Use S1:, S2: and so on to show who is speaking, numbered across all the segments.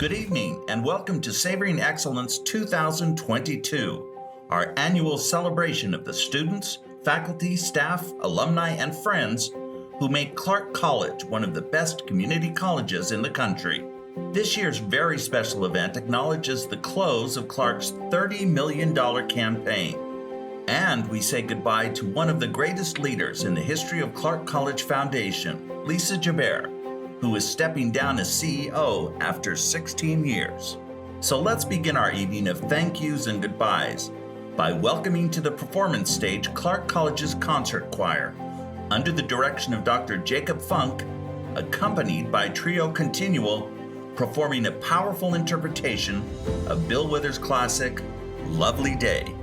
S1: Good evening and welcome to Savoring Excellence 2022, our annual celebration of the students, faculty, staff, alumni, and friends who make Clark College one of the best community colleges in the country. This year's very special event acknowledges the close of Clark's $30 million campaign. And we say goodbye to one of the greatest leaders in the history of Clark College Foundation, Lisa Jabert, who is stepping down as CEO after 16 years. So let's begin our evening of thank yous and goodbyes by welcoming to the performance stage Clark College's concert choir, under the direction of Dr. Jacob Funk, accompanied by Trio Continual, performing a powerful interpretation of Bill Withers' classic, Lovely Day.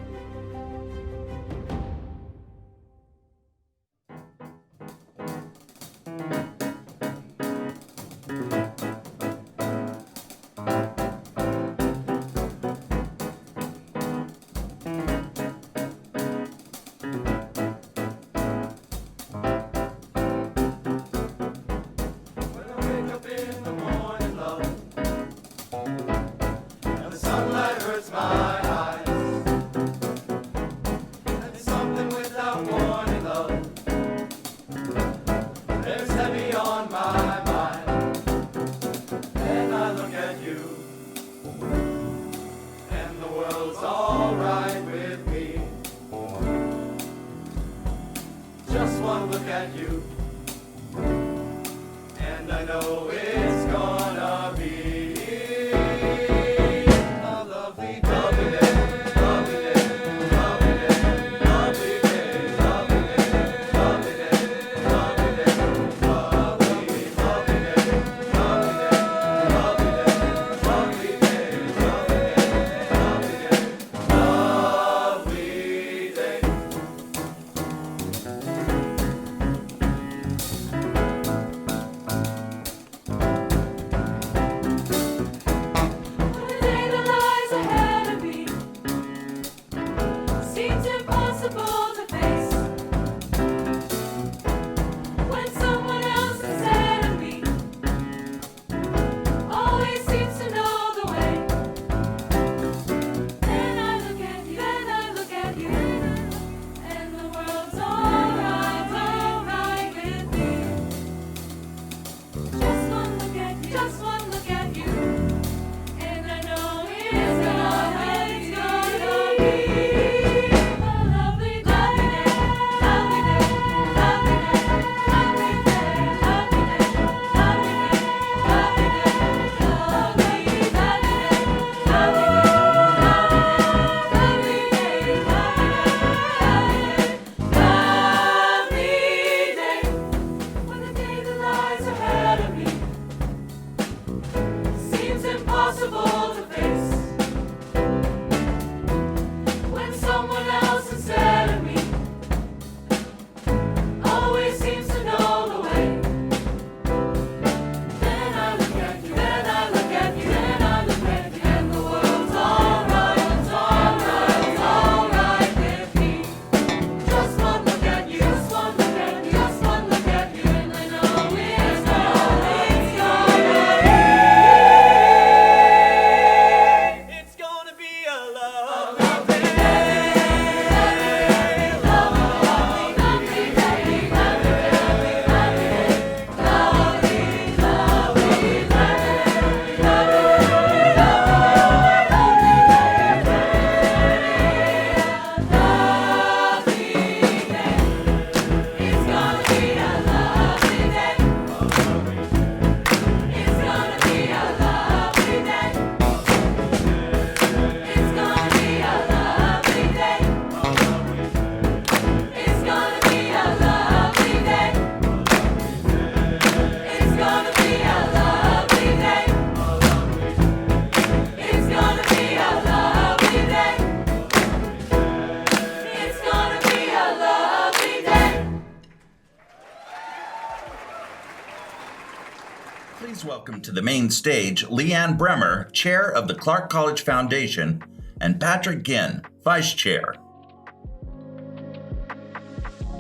S1: Welcome to the main stage, Leanne Bremer, Chair of the Clark College Foundation, and Patrick Ginn, Vice Chair.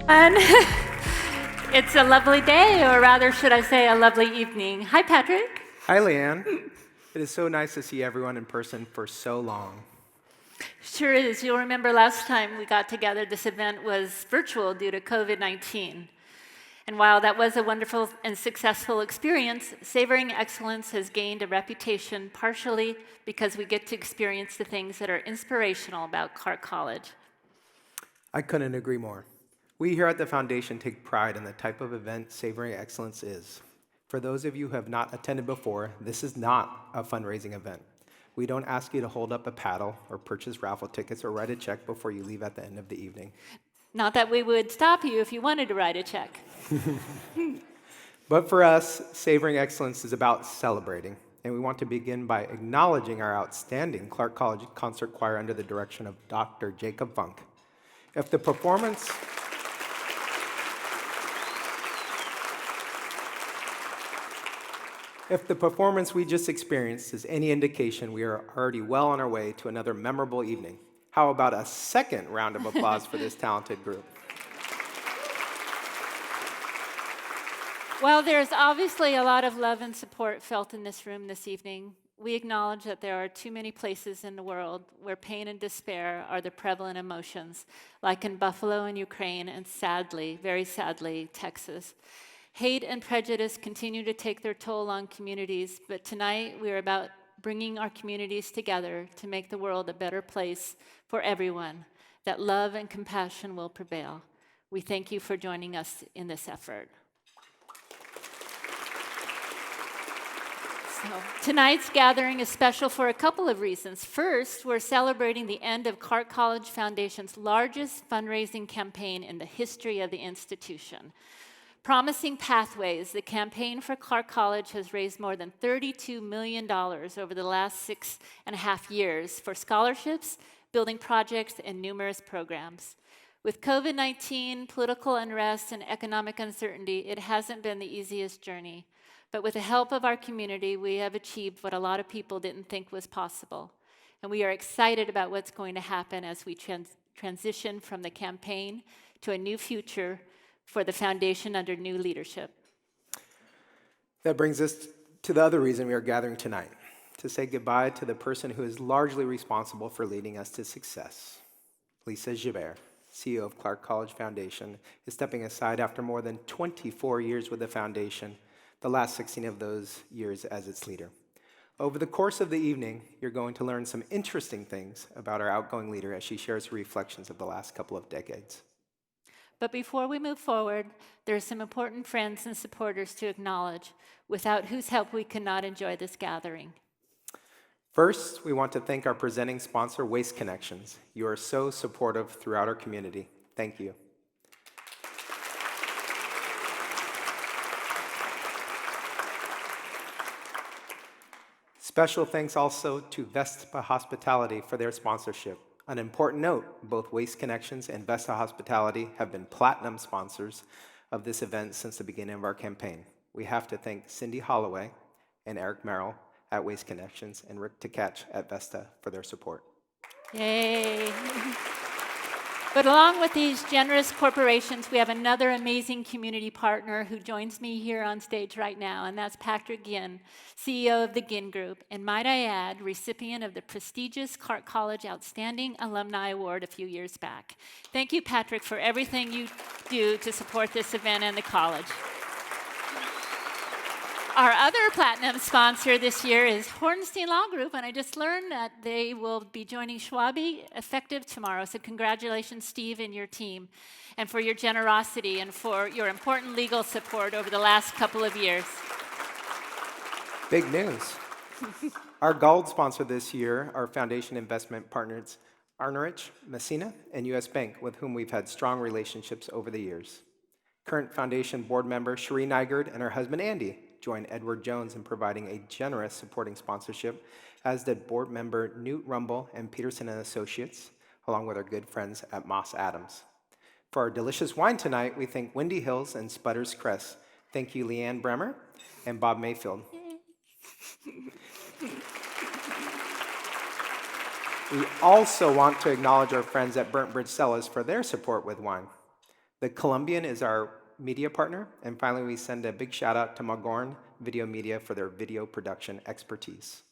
S2: And it's a lovely day, or rather, should I say, a lovely evening. Hi, Patrick.
S3: Hi, Leanne.
S2: It is so nice to see everyone in person for so long.
S3: Sure is. You'll remember last time we got together, this event was virtual due to COVID-19. And while that was a wonderful and successful experience, Savoring Excellence has gained a reputation partially because we get to experience the things that are inspirational about Clark College.
S2: I couldn't agree more. We here at the Foundation take pride in the type of event Savoring Excellence is. For those of you who have not attended before, this is not a fundraising event. We don't ask you to hold up a paddle or purchase raffle tickets or write a check before you leave at the end of the evening.
S3: Not that we would stop you if you wanted to write a check.
S2: But for us, Savoring Excellence is about celebrating, and we want to begin by acknowledging our outstanding Clark College Concert Choir under the direction of Dr. Jacob Funk. If the performance we just experienced is any indication, we are already well on our way to another memorable evening. How about a second round of applause for this talented group?
S3: While there's obviously a lot of love and support felt in this room this evening, we acknowledge that there are too many places in the world where pain and despair are the prevalent emotions, like in Buffalo in Ukraine and sadly, very sadly, Texas. Hate and prejudice continue to take their toll on communities, but tonight we are about bringing our communities together to make the world a better place for everyone, that love and compassion will prevail. We thank you for joining us in this effort. So, tonight's gathering is special for a couple of reasons. First, we're celebrating the end of Clark College Foundation's largest fundraising campaign in the history of the institution. Promising Pathways, the campaign for Clark College has raised more than $32 million over the last 6.5 years for scholarships, building projects, and numerous programs. With COVID-19, political unrest, and economic uncertainty, it hasn't been the easiest journey. But with the help of our community, we have achieved what a lot of people didn't think was possible. And we are excited about what's going to happen as we transition from the campaign to a new future for the foundation under new leadership.
S2: That brings us to the other reason we are gathering tonight, to say goodbye to the person who is largely responsible for leading us to success. Lisa Gibert, CEO of Clark College Foundation, is stepping aside after more than 24 years with the foundation, the last 16 of those years as its leader. Over the course of the evening, you're going to learn some interesting things about our outgoing leader as she shares her reflections of the last couple of decades.
S3: But before we move forward, there are some important friends and supporters to acknowledge, without whose help we could not enjoy this gathering.
S2: First, we want to thank our presenting sponsor, Waste Connections. You are so supportive throughout our community. Thank you. Special thanks also to Vesta Hospitality for their sponsorship. An important note, both Waste Connections and Vesta Hospitality have been platinum sponsors of this event since the beginning of our campaign. We have to thank Cindy Holloway and Eric Merrill at Waste Connections and Rick Tkach at Vesta for their support.
S3: Yay. But along with these generous corporations, we have another amazing community partner who joins me here on stage right now, and that's Patrick Ginn, CEO of the Ginn Group, and might I add, recipient of the prestigious Clark College Outstanding Alumni Award a few years back. Thank you, Patrick, for everything you do to support this event and the college. Our other platinum sponsor this year is Hornstein Law Group, and I just learned that they will be joining Schwabe effective tomorrow. So congratulations, Steve, and your team, and for your generosity and for your important legal support over the last couple of years.
S2: Big news. Our gold sponsor this year are foundation investment partners Arnerich, Messina, and U.S. Bank, with whom we've had strong relationships over the years. Current foundation board member Cherie Nygaard and her husband Andy joined Edward Jones in providing a generous supporting sponsorship, as did board member Newt Rumble and Peterson & Associates, along with our good friends at Moss Adams. For our delicious wine tonight, we thank Windy Hills and Sputters Crest. Thank you, Leanne Bremer and Bob Mayfield. We also want to acknowledge our friends at Burnt Bridge Cellars for their support with wine. The Columbian is our media partner, and finally we send a big shout out to Magorn Video Media for their video production expertise.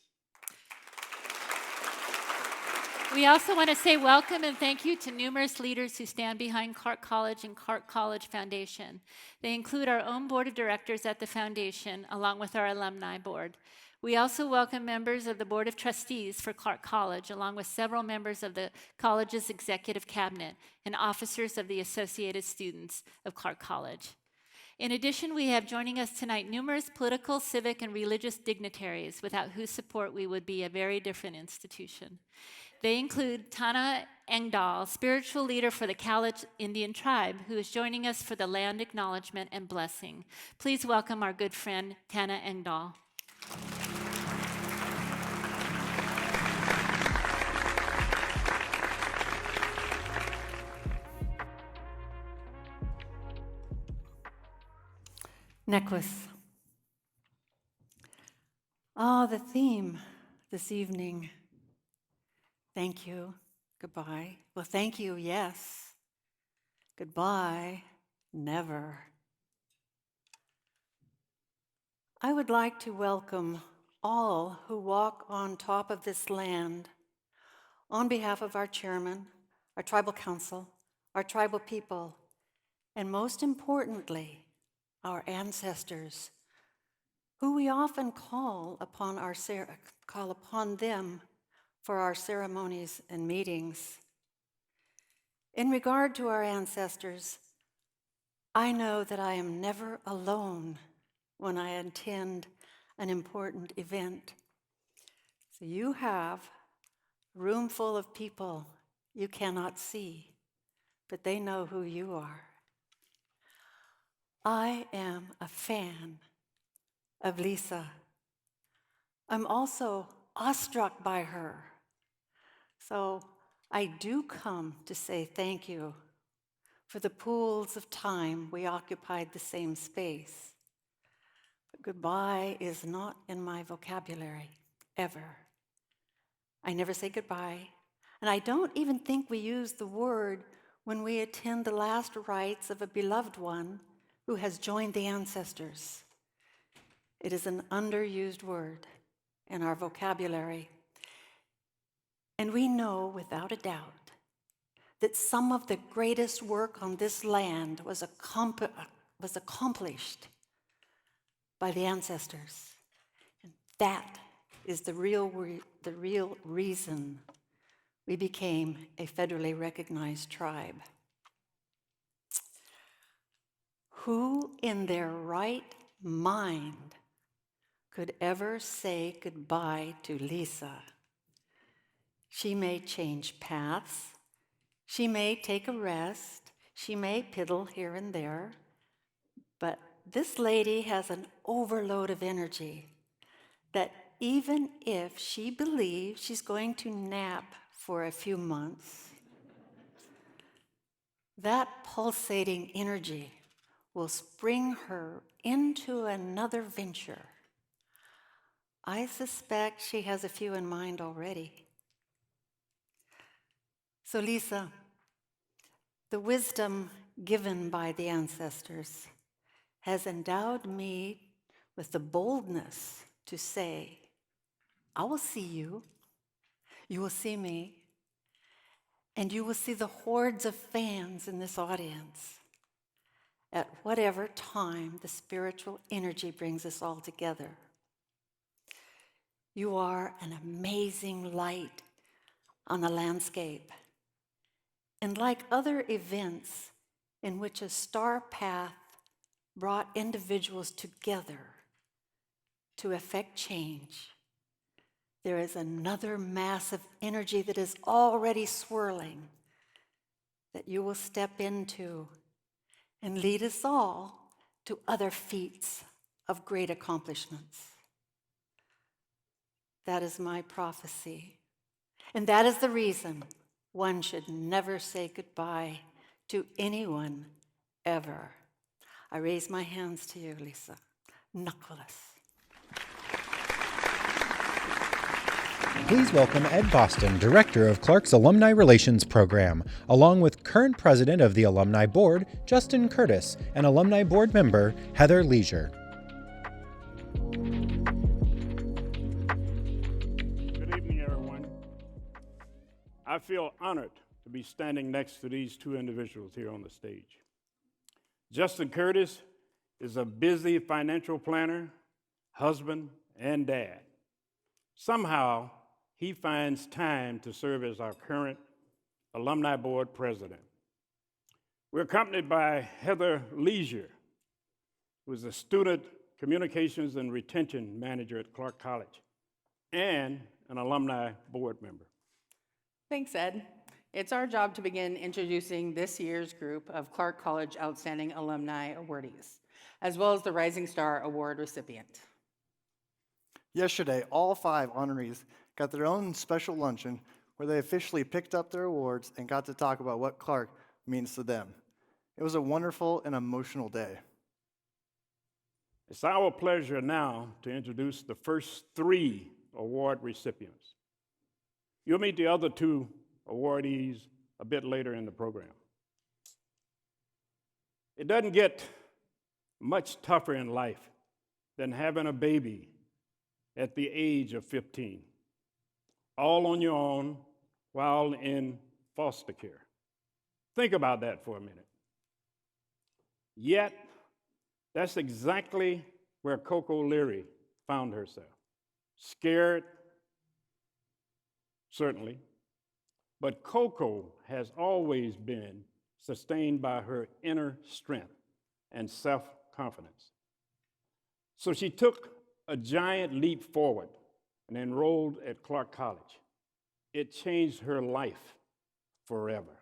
S3: We also want to say welcome and thank you to numerous leaders who stand behind Clark College and Clark College Foundation. They include our own board of directors at the foundation, along with our alumni board. We also welcome members of the Board of Trustees for Clark College, along with several members of the college's executive cabinet and officers of the Associated Students of Clark College. In addition, we have joining us tonight numerous political, civic, and religious dignitaries, without whose support we would be a very different institution. They include Tana Engdahl, spiritual leader for the Kalich Indian tribe, who is joining us for the land acknowledgement and blessing. Please welcome our good friend, Tana Engdahl.
S4: Necklace. The theme this evening. Thank you. Goodbye. Well, thank you, yes. Goodbye, never. I would like to welcome all who walk on top of this land on behalf of our chairman, our tribal council, our tribal people, and most importantly, our ancestors, who we often call upon them for our ceremonies and meetings. In regard to our ancestors, I know that I am never alone when I attend an important event. So you have a room full of people you cannot see, but they know who you are. I am a fan of Lisa. I'm also awestruck by her. So I do come to say thank you for the pools of time we occupied the same space. But goodbye is not in my vocabulary, ever. I never say goodbye, and I don't even think we use the word when we attend the last rites of a beloved one who has joined the ancestors. It is an underused word in our vocabulary. And we know without a doubt that some of the greatest work on this land was accomplished by the ancestors. And that is the real reason we became a federally recognized tribe. Who in their right mind could ever say goodbye to Lisa? She may change paths, she may take a rest, she may piddle here and there, but this lady has an overload of energy that even if she believes she's going to nap for a few months, that pulsating energy will spring her into another venture. I suspect she has a few in mind already. So Lisa, the wisdom given by the ancestors has endowed me with the boldness to say, I will see you, you will see me, and you will see the hordes of fans in this audience at whatever time the spiritual energy brings us all together. You are an amazing light on the landscape. And like other events in which a star path brought individuals together to effect change, there is another mass of energy that is already swirling that you will step into and lead us all to other feats of great accomplishments. That is my prophecy. And that is the reason one should never say goodbye to anyone, ever. I raise my hands to you, Lisa. Nakwalas.
S5: Please welcome Ed Boston, Director of Clark's Alumni Relations Program, along with current President of the Alumni Board, Justin Curtis, and Alumni Board Member, Heather Leisure.
S6: I feel honored to be standing next to these two individuals here on the stage. Justin Curtis is a busy financial planner, husband, and dad. Somehow, he finds time to serve as our current Alumni Board President. We're accompanied by Heather Leisure, who is a student communications and retention manager at Clark College and an Alumni Board member.
S7: Thanks, Ed. It's our job to begin introducing this year's group of Clark College Outstanding Alumni awardees, as well as the Rising Star Award recipient.
S8: Yesterday, all 5 honorees got their own special luncheon where they officially picked up their awards and got to talk about what Clark means to them. It was a wonderful and emotional day.
S6: It's our pleasure now to introduce the first 3 award recipients. You'll meet the other 2 awardees a bit later in the program. It doesn't get much tougher in life than having a baby at the age of 15, all on your own while in foster care. Think about that for a minute. Yet, that's exactly where Coco Leary found herself. Scared, certainly, but Coco has always been sustained by her inner strength and self-confidence. So she took a giant leap forward and enrolled at Clark College. It changed her life forever.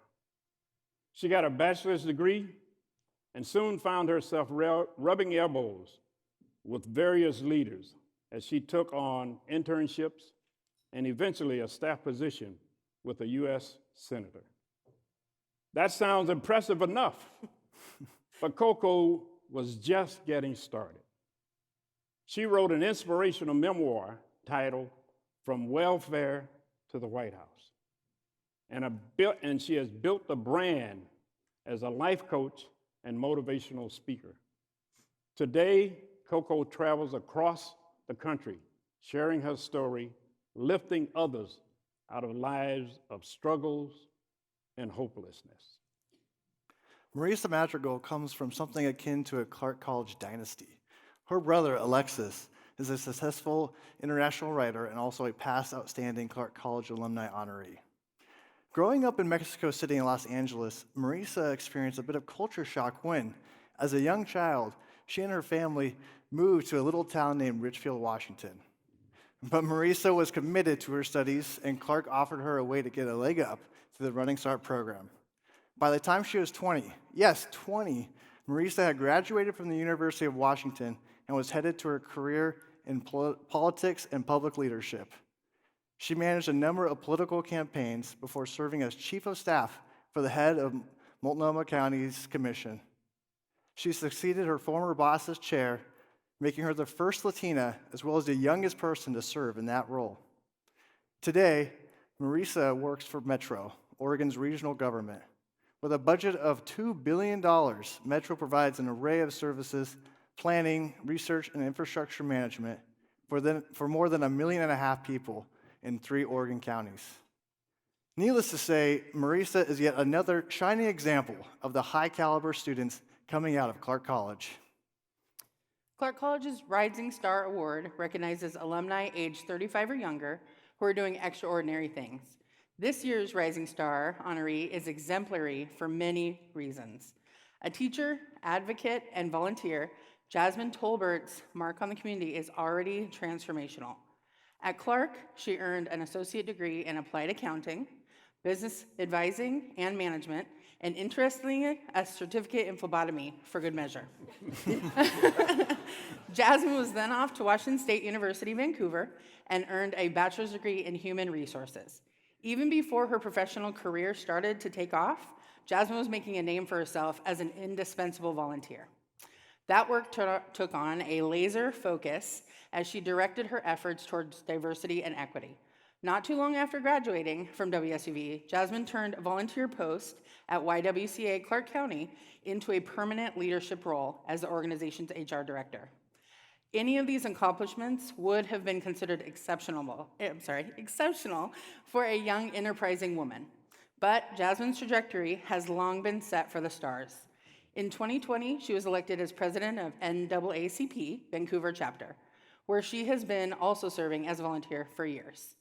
S6: She got a bachelor's degree and soon found herself rubbing elbows with various leaders as she took on internships and eventually a staff position with a U.S. senator. That sounds impressive enough, but Coco was just getting started. She wrote an inspirational memoir titled From Welfare to the White House, and she has built a brand as a life coach and motivational speaker. Today, Coco travels across the country, sharing her story, lifting others out of lives of struggles and hopelessness.
S8: Marisa Madrigal comes from something akin to a Clark College dynasty. Her brother, Alexis, is a successful international writer and also a past outstanding Clark College alumni honoree. Growing up in Mexico City and Los Angeles, Marisa experienced a bit of culture shock when, as a young child, she and her family moved to a little town named Richfield, Washington. But Marisa was committed to her studies, and Clark offered her a way to get a leg up to the Running Start program. By the time she was 20, yes, 20, Marisa had graduated from the University of Washington and was headed to her career in politics and public leadership. She managed a number of political campaigns before serving as chief of staff for the head of Multnomah County's commission. She succeeded her former boss's chair, making her the first Latina as well as the youngest person to serve in that role. Today, Marisa works for Metro, Oregon's regional government. With a budget of $2 billion, Metro provides an array of services, planning, research, and infrastructure management for more than 1.5 million people in 3 Oregon counties. Needless to say, Marisa is yet another shining example of the high-caliber students coming out of Clark College.
S7: Clark College's Rising Star Award recognizes alumni aged 35 or younger who are doing extraordinary things. This year's Rising Star honoree is exemplary for many reasons. A teacher, advocate, and volunteer, Jasmine Tolbert's mark on the community is already transformational. At Clark, she earned an associate degree in applied accounting, business advising and management, and interestingly, a certificate in phlebotomy for good measure. Jasmine was then off to Washington State University, Vancouver, and earned a bachelor's degree in human resources. Even before her professional career started to take off, Jasmine was making a name for herself as an indispensable volunteer. That work took on a laser focus as she directed her efforts towards diversity and equity. Not too long after graduating from WSUV, Jasmine turned a volunteer post at YWCA Clark County into a permanent leadership role as the organization's HR director. Any of these accomplishments would have been considered exceptional for a young, enterprising woman. But Jasmine's trajectory has long been set for the stars. In 2020, she was elected as president of NAACP, Vancouver chapter, where she has been also serving as a volunteer for years.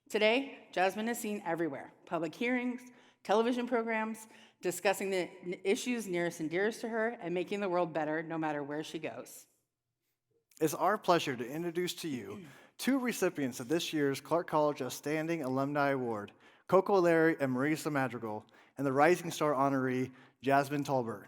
S7: Today, Jasmine is seen everywhere: public hearings, television programs, discussing the issues nearest and dearest to her, and making the world better no matter where she goes.
S8: It's our pleasure to introduce to you two recipients of this year's Clark College Outstanding Alumni Award, Coco Larry and Marisa Madrigal, and the Rising Star honoree, Jasmine Tolbert.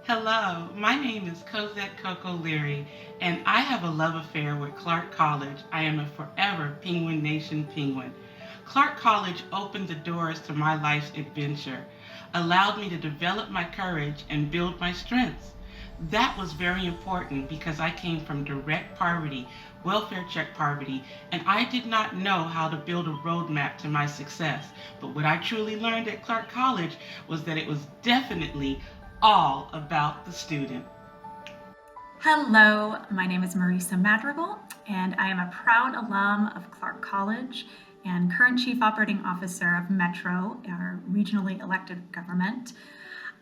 S9: Hello, my name is Cosette Coco Leary, and I have a love affair with Clark College. I am a forever Penguin Nation Penguin. Clark College opened the doors to my life's adventure, allowed me to develop my courage and build my strengths. That was very important because I came from direct poverty, welfare check poverty, and I did not know how to build a roadmap to my success. But what I truly learned at Clark College was that it was definitely all about the student.
S10: Hello, my name is Marisa Madrigal, and I am a proud alum of Clark College and current Chief Operating Officer of Metro, our regionally elected government.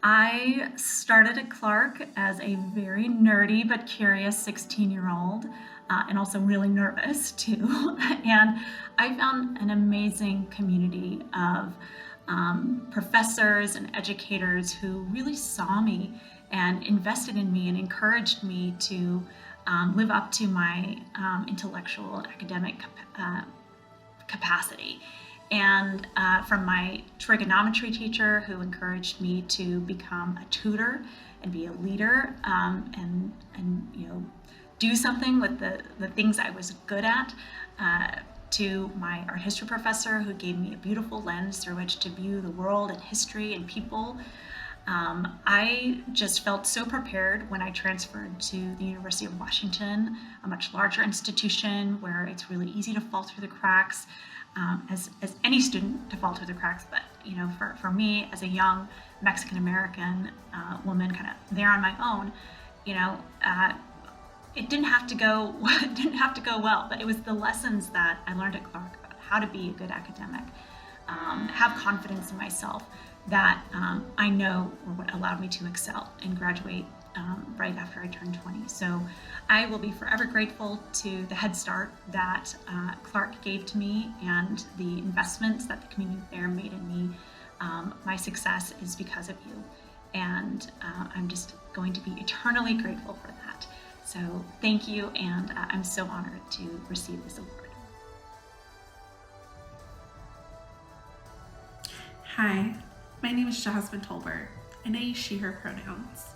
S10: I started at Clark as a very nerdy but curious 16-year-old, and also really nervous too. And I found an amazing community of professors and educators who really saw me and invested in me and encouraged me to live up to my intellectual academic capacity. And from my trigonometry teacher, who encouraged me to become a tutor and be a leader, and do something with the things I was good at, to my art history professor, who gave me a beautiful lens through which to view the world and history and people. I just felt so prepared when I transferred to the University of Washington, a much larger institution where it's really easy to fall through the cracks, as any student to fall through the cracks. But for me, as a young Mexican-American woman, kind of there on my own, it didn't have to go well, but it was the lessons that I learned at Clark about how to be a good academic, have confidence in myself, that I know were what allowed me to excel and graduate right after I turned 20. So I will be forever grateful to the Head Start that Clark gave to me and the investments that the community there made in me. My success is because of you, and I'm just going to be eternally grateful for that. So thank you, and I'm so honored to receive this award.
S11: Hi, my name is Jasmine Tolbert, and I use she, her pronouns.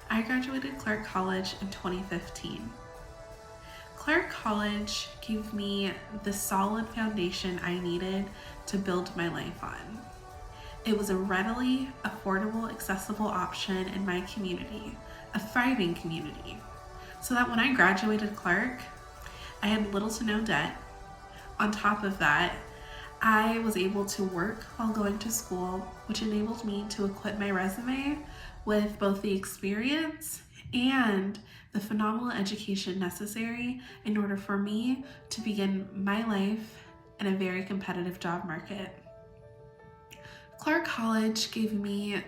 S11: I graduated Clark College in 2015. Clark College gave me the solid foundation I needed to build my life on. It was a readily, affordable, accessible option in my community, a thriving community, so that when I graduated Clark, I had little to no debt. On top of that, I was able to work while going to school, which enabled me to equip my resume with both the experience and the phenomenal education necessary in order for me to begin my life in a very competitive job market. Clark College gave me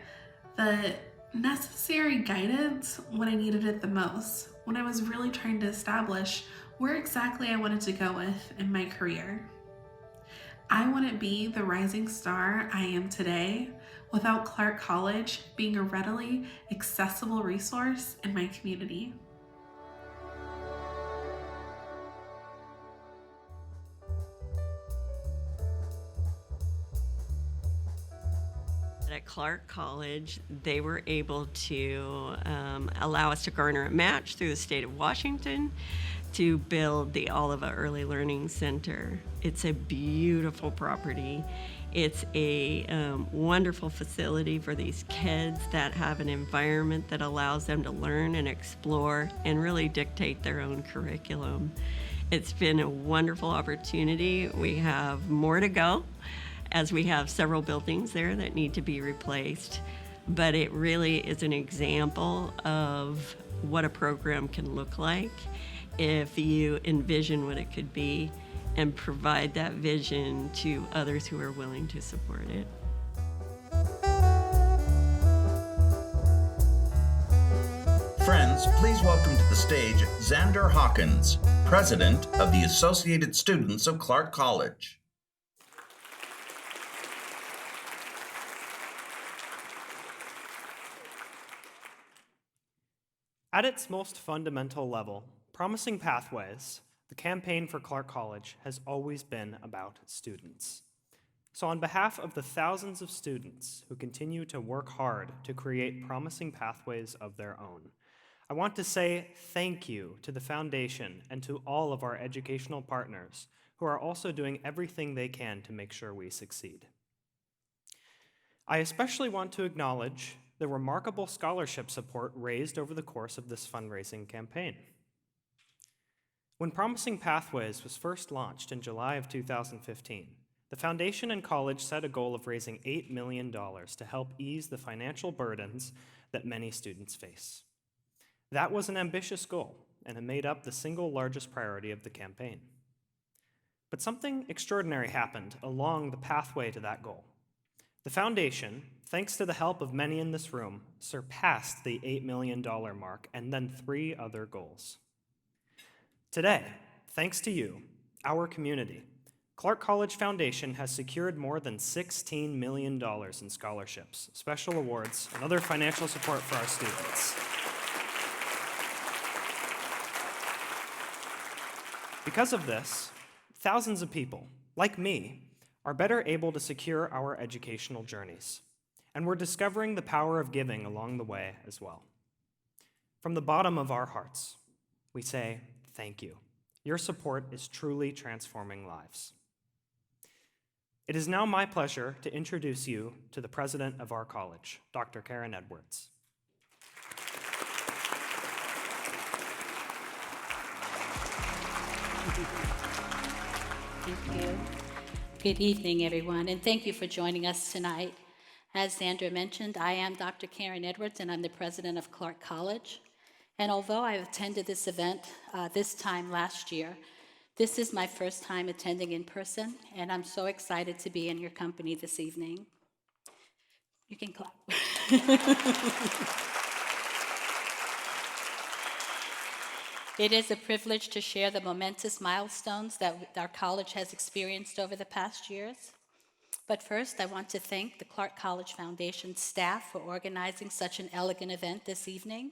S11: the necessary guidance when I needed it the most, when I was really trying to establish where exactly I wanted to go with in my career. I wouldn't be the rising star I am today without Clark College being a readily accessible resource in my community.
S12: At Clark College, they were able to allow us to garner a match through the state of Washington to build the Oliva Early Learning Center. It's a beautiful property. It's a wonderful facility for these kids that have an environment that allows them to learn and explore and really dictate their own curriculum. It's been a wonderful opportunity. We have more to go, as we have several buildings there that need to be replaced. But it really is an example of what a program can look like if you envision what it could be and provide that vision to others who are willing to support it.
S1: Friends, please welcome to the stage Xander Hawkins, President of the Associated Students of Clark College.
S13: At its most fundamental level, Promising Pathways, the campaign for Clark College, has always been about students. So on behalf of the thousands of students who continue to work hard to create promising pathways of their own, I want to say thank you to the Foundation and to all of our educational partners who are also doing everything they can to make sure we succeed. I especially want to acknowledge the remarkable scholarship support raised over the course of this fundraising campaign. When Promising Pathways was first launched in July of 2015, the Foundation and college set a goal of raising $8 million to help ease the financial burdens that many students face. That was an ambitious goal, and it made up the single largest priority of the campaign. But something extraordinary happened along the pathway to that goal. The Foundation, thanks to the help of many in this room, surpassed the $8 million mark and then 3 other goals. Today, thanks to you, our community, Clark College Foundation has secured more than $16 million in scholarships, special awards, and other financial support for our students. Because of this, thousands of people, like me, are better able to secure our educational journeys, and we're discovering the power of giving along the way as well. From the bottom of our hearts, we say thank you. Your support is truly transforming lives. It is now my pleasure to introduce you to the president of our college, Dr. Karen Edwards.
S14: Thank you. Good evening, everyone, and thank you for joining us tonight. As Sandra mentioned, I am Dr. Karen Edwards, and I'm the president of Clark College. And although I attended this event this time last year, this is my first time attending in person, and I'm so excited to be in your company this evening. You can clap. It is a privilege to share the momentous milestones that our college has experienced over the past years. But first, I want to thank the Clark College Foundation staff for organizing such an elegant event this evening.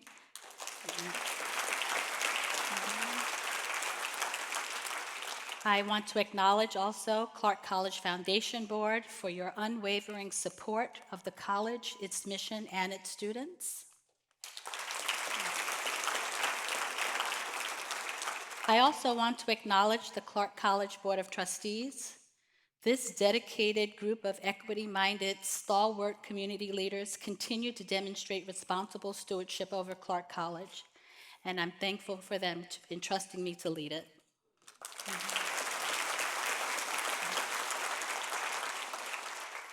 S14: I want to acknowledge also Clark College Foundation Board for your unwavering support of the college, its mission, and its students. I also want to acknowledge the Clark College Board of Trustees. This dedicated group of equity-minded, stalwart community leaders continue to demonstrate responsible stewardship over Clark College, and I'm thankful for them entrusting me to lead it.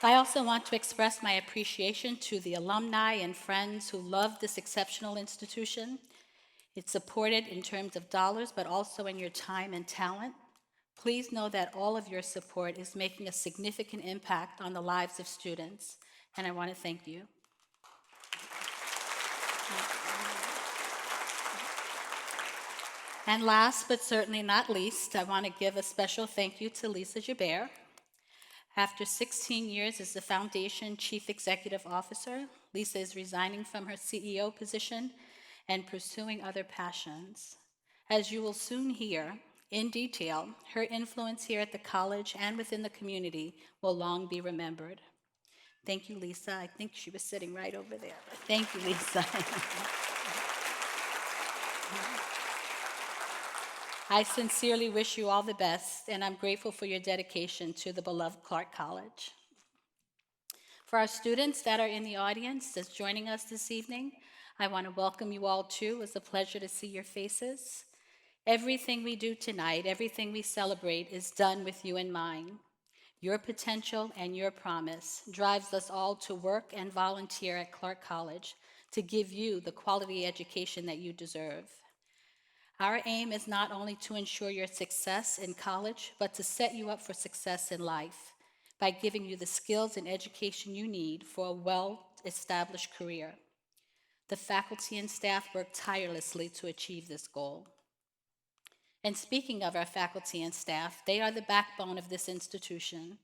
S14: I also want to express my appreciation to the alumni and friends who love this exceptional institution. It's supported in terms of dollars, but also in your time and talent. Please know that all of your support is making a significant impact on the lives of students, and I want to thank you. And last but certainly not least, I want to give a special thank you to Lisa Joubert. After 16 years as the Foundation Chief Executive Officer, Lisa is resigning from her CEO position and pursuing other passions. As you will soon hear in detail, her influence here at the college and within the community will long be remembered. Thank you, Lisa. I think she was sitting right over there. Thank you, Lisa. I sincerely wish you all the best, and I'm grateful for your dedication to the beloved Clark College. For our students that are in the audience that's joining us this evening, I want to welcome you all too. It's a pleasure to see your faces. Everything we do tonight, everything we celebrate is done with you in mind. Your potential and your promise drives us all to work and volunteer at Clark College to give you the quality education that you deserve. Our aim is not only to ensure your success in college, but to set you up for success in life by giving you the skills and education you need for a well-established career. The faculty and staff work tirelessly to achieve this goal. And speaking of our faculty and staff, they are the backbone of this institution.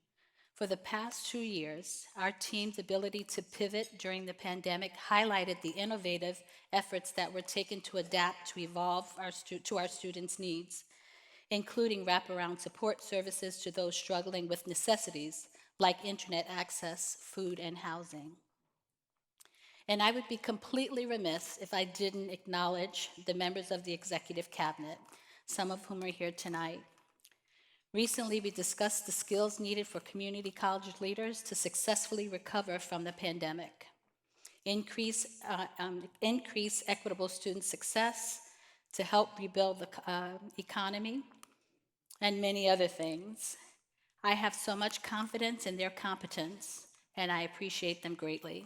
S14: For the past 2 years, our team's ability to pivot during the pandemic highlighted the innovative efforts that were taken to adapt to evolve to our students' needs, including wraparound support services to those struggling with necessities like internet access, food, and housing. And I would be completely remiss if I didn't acknowledge the members of the executive cabinet, some of whom are here tonight. Recently, we discussed the skills needed for community college leaders to successfully recover from the pandemic, increase equitable student success, to help rebuild the economy, and many other things. I have so much confidence in their competence, and I appreciate them greatly.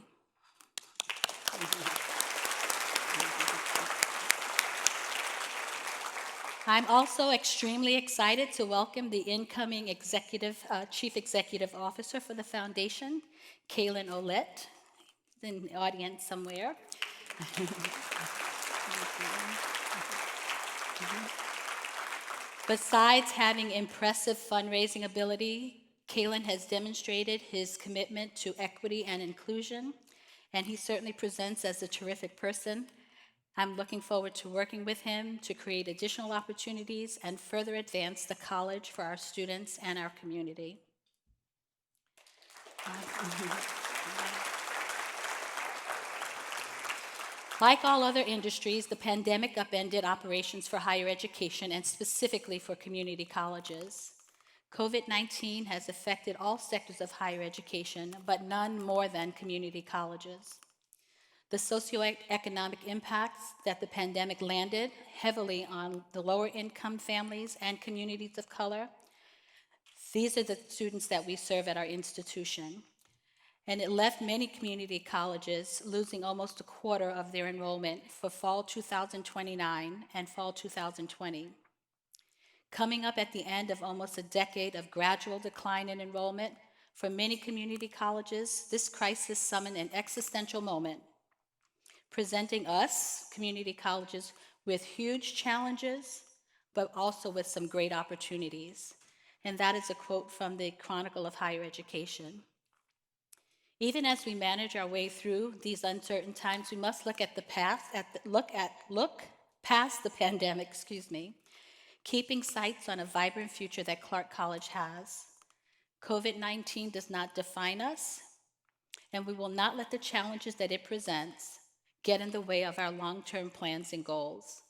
S14: I'm also extremely excited to welcome the incoming Chief Executive Officer for the Foundation, Kaylin Olette, in the audience somewhere. Besides having impressive fundraising ability, Kaylin has demonstrated his commitment to equity and inclusion, and he certainly presents as a terrific person. I'm looking forward to working with him to create additional opportunities and further advance the college for our students and our community. Like all other industries, the pandemic upended operations for higher education and specifically for community colleges. COVID-19 has affected all sectors of higher education, but none more than community colleges. The socioeconomic impacts that the pandemic landed heavily on the lower income families and communities of color. These are the students that we serve at our institution. And it left many community colleges losing almost a quarter of their enrollment for fall 2029 and fall 2020. Coming up at the end of almost a decade of gradual decline in enrollment, for many community colleges, this crisis summoned an existential moment, presenting us, community colleges, with huge challenges, but also with some great opportunities. And that is a quote from the Chronicle of Higher Education. Even as we manage our way through these uncertain times, we must look past the pandemic, keeping sights on a vibrant future that Clark College has. COVID-19 does not define us, and we will not let the challenges that it presents get in the way of our long-term plans and goals.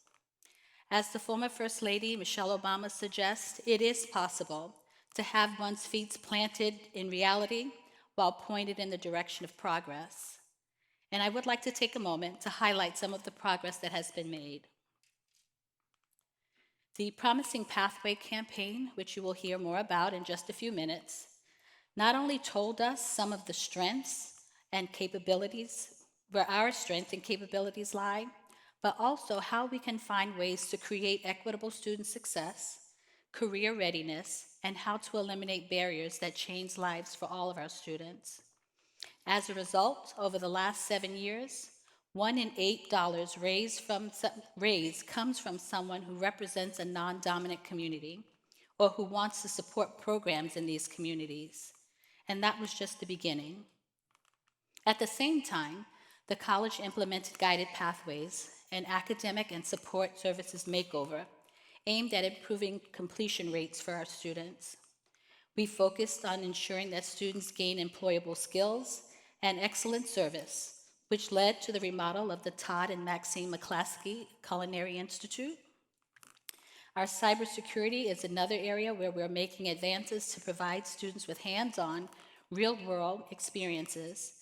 S14: As the former First Lady, Michelle Obama, suggests, it is possible to have one's feet planted in reality while pointed in the direction of progress. And I would like to take a moment to highlight some of the progress that has been made. The Promising Pathway campaign, which you will hear more about in just a few minutes, not only told us some of the strengths and capabilities, where our strengths and capabilities lie, but also how we can find ways to create equitable student success, career readiness, and how to eliminate barriers that change lives for all of our students. As a result, over the last 7 years, $1 in $8 raised comes from someone who represents a non-dominant community or who wants to support programs in these communities. And that was just the beginning. At the same time, the college implemented guided pathways, an academic and support services makeover aimed at improving completion rates for our students. We focused on ensuring that students gain employable skills and excellent service, which led to the remodel of the Todd and Maxine McClaskey Culinary Institute. Our cybersecurity is another area where we're making advances to provide students with hands-on, real-world experiences,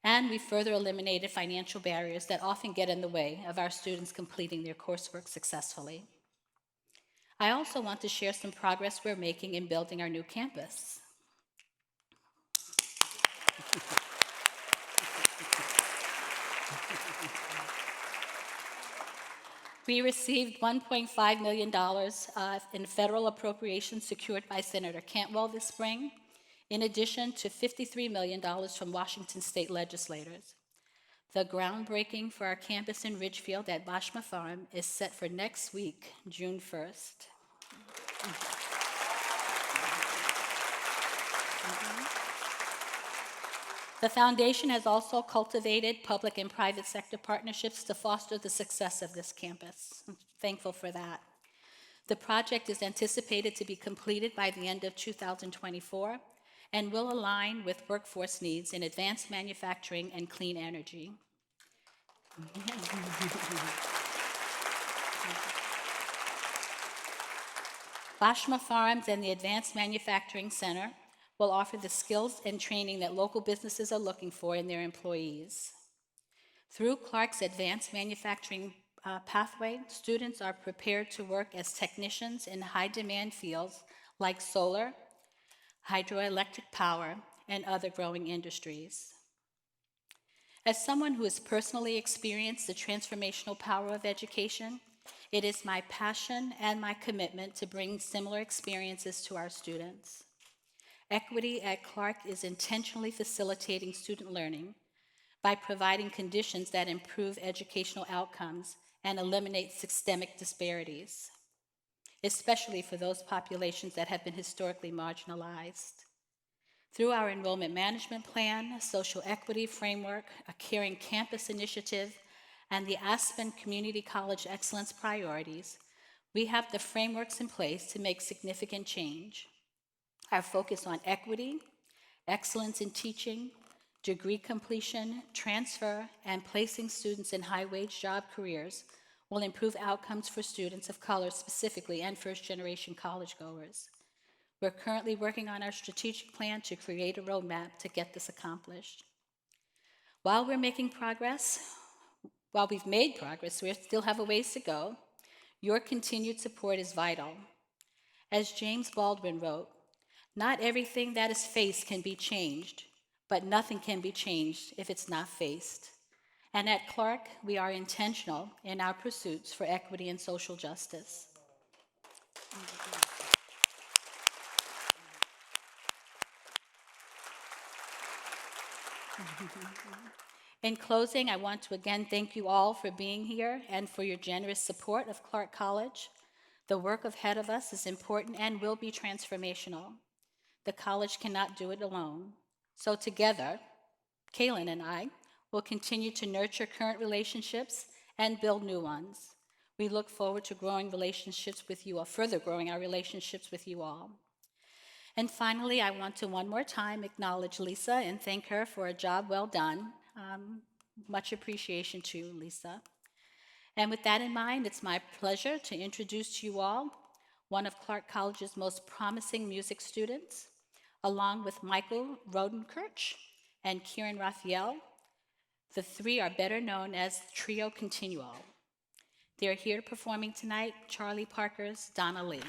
S14: and we further eliminated financial barriers that often get in the way of our students completing their coursework successfully. I also want to share some progress we're making in building our new campus. We received $1.5 million in federal appropriations secured by Senator Cantwell this spring, in addition to $53 million from Washington state legislators. The groundbreaking for our campus in Ridgefield at Bashma Farm is set for next week, June 1st. The foundation has also cultivated public and private sector partnerships to foster the success of this campus. I'm thankful for that. The project is anticipated to be completed by the end of 2024 and will align with workforce needs in advanced manufacturing and clean energy. Bashma Farms and the Advanced Manufacturing Center will offer the skills and training that local businesses are looking for in their employees. Through Clark's Advanced Manufacturing pathway, students are prepared to work as technicians in high-demand fields like solar, hydroelectric power, and other growing industries. As someone who has personally experienced the transformational power of education, it is my passion and my commitment to bring similar experiences to our students. Equity at Clark is intentionally facilitating student learning by providing conditions that improve educational outcomes and eliminate systemic disparities, especially for those populations that have been historically marginalized. Through our enrollment management plan, social equity framework, a caring campus initiative, and the Aspen Community College Excellence priorities, we have the frameworks in place to make significant change. Our focus on equity, excellence in teaching, degree completion, transfer, and placing students in high-wage job careers will improve outcomes for students of color specifically and first-generation college-goers. We're currently working on our strategic plan to create a roadmap to get this accomplished. While we've made progress, we still have a ways to go. Your continued support is vital. As James Baldwin wrote, "Not everything that is faced can be changed, but nothing can be changed if it's not faced." And at Clark, we are intentional in our pursuits for equity and social justice. In closing, I want to again thank you all for being here and for your generous support of Clark College. The work ahead of us is important and will be transformational. The college cannot do it alone. So together, Kaylin and I will continue to nurture current relationships and build new ones. We look forward to growing relationships with you all, further growing our relationships with you all. And finally, I want to one more time acknowledge Lisa and thank her for a job well done. Much appreciation to you, Lisa. And with that in mind, it's my pleasure to introduce to you all one of Clark College's most promising music students, along with Michael Rodenkirch and Kieran Raphael. The three are better known as Trio Continuo. They're here performing tonight, Charlie Parker's Donna Lee.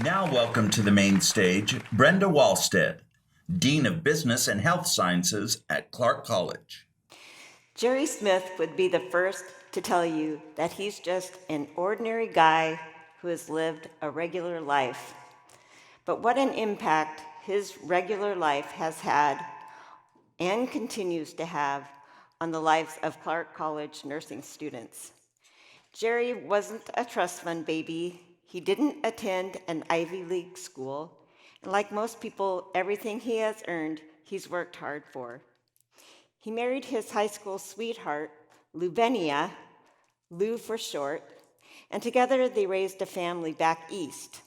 S1: Now welcome to the main stage, Brenda Walstead, Dean of Business and Health Sciences at Clark College.
S15: Jerry Smith would be the first to tell you that he's just an ordinary guy who has lived a regular life. But what an impact his regular life has had and continues to have on the lives of Clark College nursing students. Jerry wasn't a trust fund baby. He didn't attend an Ivy League school. And like most people, everything he has earned, he's worked hard for. He married his high school sweetheart, Luvenia, Lou for short, and together they raised a family back east.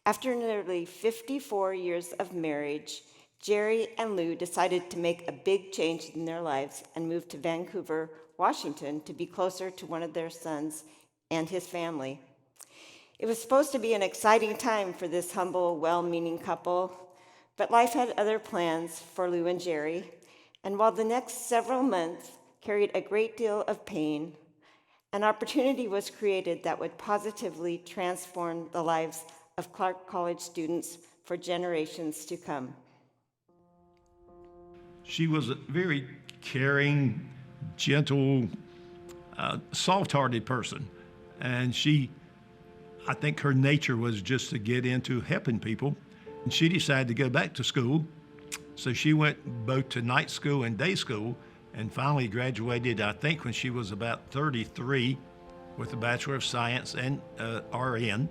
S15: After nearly 54 years of marriage, Jerry and Lou decided to make a big change in their lives and moved to Vancouver, Washington, to be closer to one of their sons and his family. It was supposed to be an exciting time for this humble, well-meaning couple, but life had other plans for Lou and Jerry, and while the next several months carried a great deal of pain, an opportunity was created that would positively transform the lives of Clark College students for generations to come.
S16: She was a very caring, gentle, soft-hearted person. And I think her nature was just to get into helping people. And she decided to go back to school. So she went both to night school and day school and finally graduated, I think, when she was about 33 with a Bachelor of Science and RN,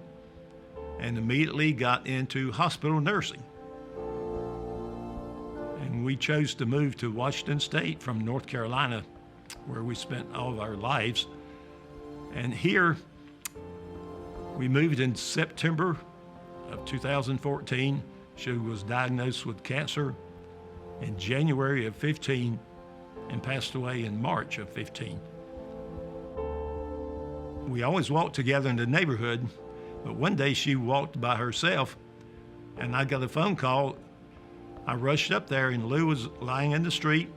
S16: and immediately got into hospital nursing. And we chose to move to Washington State from North Carolina, where we spent all of our lives. And here, we moved in September of 2014. She was diagnosed with cancer in January of 15 and passed away in March of 15. We always walked together in the neighborhood, but one day she walked by herself and I got a phone call. I rushed up there and Lou was lying in the street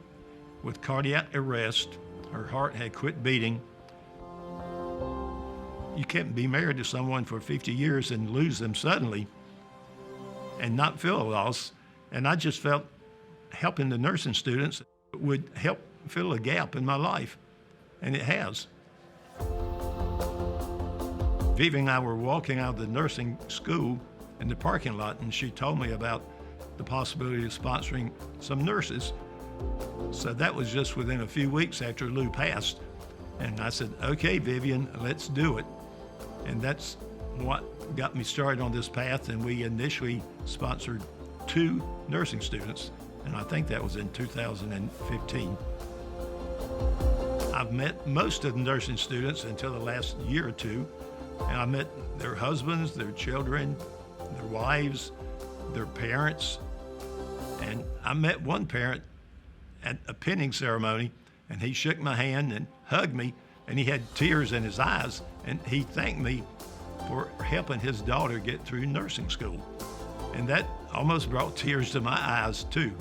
S16: with cardiac arrest. Her heart had quit beating. You can't be married to someone for 50 years and lose them suddenly and not feel a loss. And I just felt helping the nursing students would help fill a gap in my life, and it has. Vivi and I were walking out of the nursing school in the parking lot, and she told me about the possibility of sponsoring some nurses. So that was just within a few weeks after Lou passed. And I said, okay, Vivian, let's do it. And that's what got me started on this path, and we initially sponsored 2 nursing students, and I think that was in 2015. I've met most of the nursing students until the last year or two, and I met their husbands, their children, their wives, their parents, and I met one parent at a pinning ceremony, and he shook my hand and hugged me, and he had tears in his eyes, and he thanked me for helping his daughter get through nursing school. And that almost brought tears to my eyes too.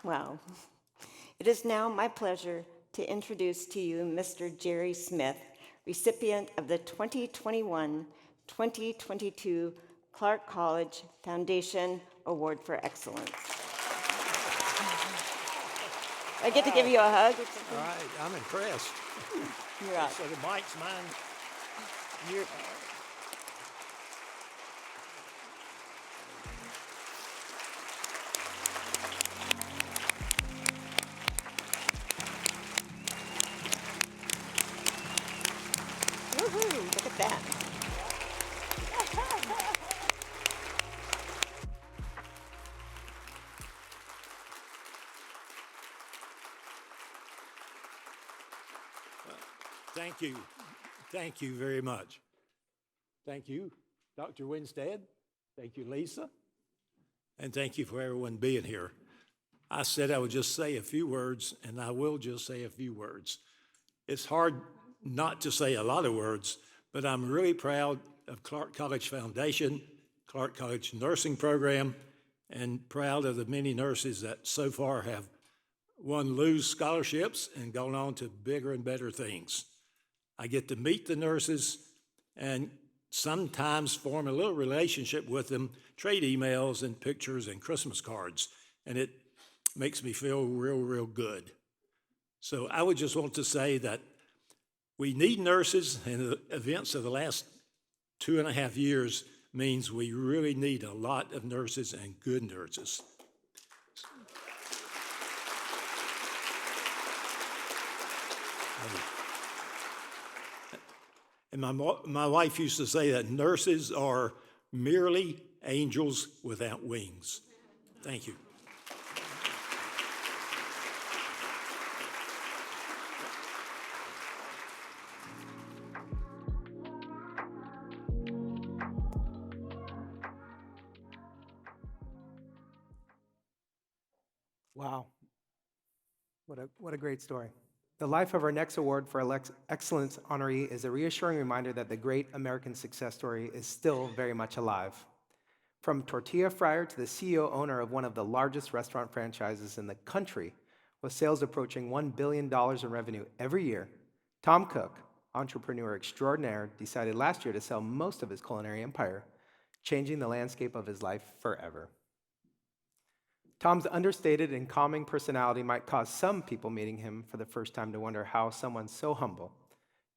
S15: Wow. It is now my pleasure to introduce to you Mr. Jerry Smith, recipient of the 2021-2022 Clark College Foundation Award for Excellence. I get to give you a hug or something?
S17: All right, I'm impressed.
S15: You're up.
S17: So the mic's mine.
S15: You're Woohoo, look at that.
S17: Thank you. Thank you very much. Thank you, Dr. Winstead. Thank you, Lisa. And thank you for everyone being here. I said I would just say a few words, and I will just say a few words. It's hard not to say a lot of words, but I'm really proud of Clark College Foundation, Clark College Nursing Program, and proud of the many nurses that so far have won Lewis scholarships and gone on to bigger and better things. I get to meet the nurses and sometimes form a little relationship with them, trade emails and pictures and Christmas cards, and it makes me feel real, real good. So I would just want to say that we need nurses, and the events of the last 2.5 years means we really need a lot of nurses and good nurses. And my wife used to say that nurses are merely angels without wings. Thank you.
S2: Wow. What a great story. The life of our next award for excellence honoree is a reassuring reminder that the great American success story is still very much alive. From tortilla fryer to the CEO owner of one of the largest restaurant franchises in the country, with sales approaching $1 billion in revenue every year, Tom Cook, entrepreneur extraordinaire, decided last year to sell most of his culinary empire, changing the landscape of his life forever. Tom's understated and calming personality might cause some people meeting him for the first time to wonder how someone so humble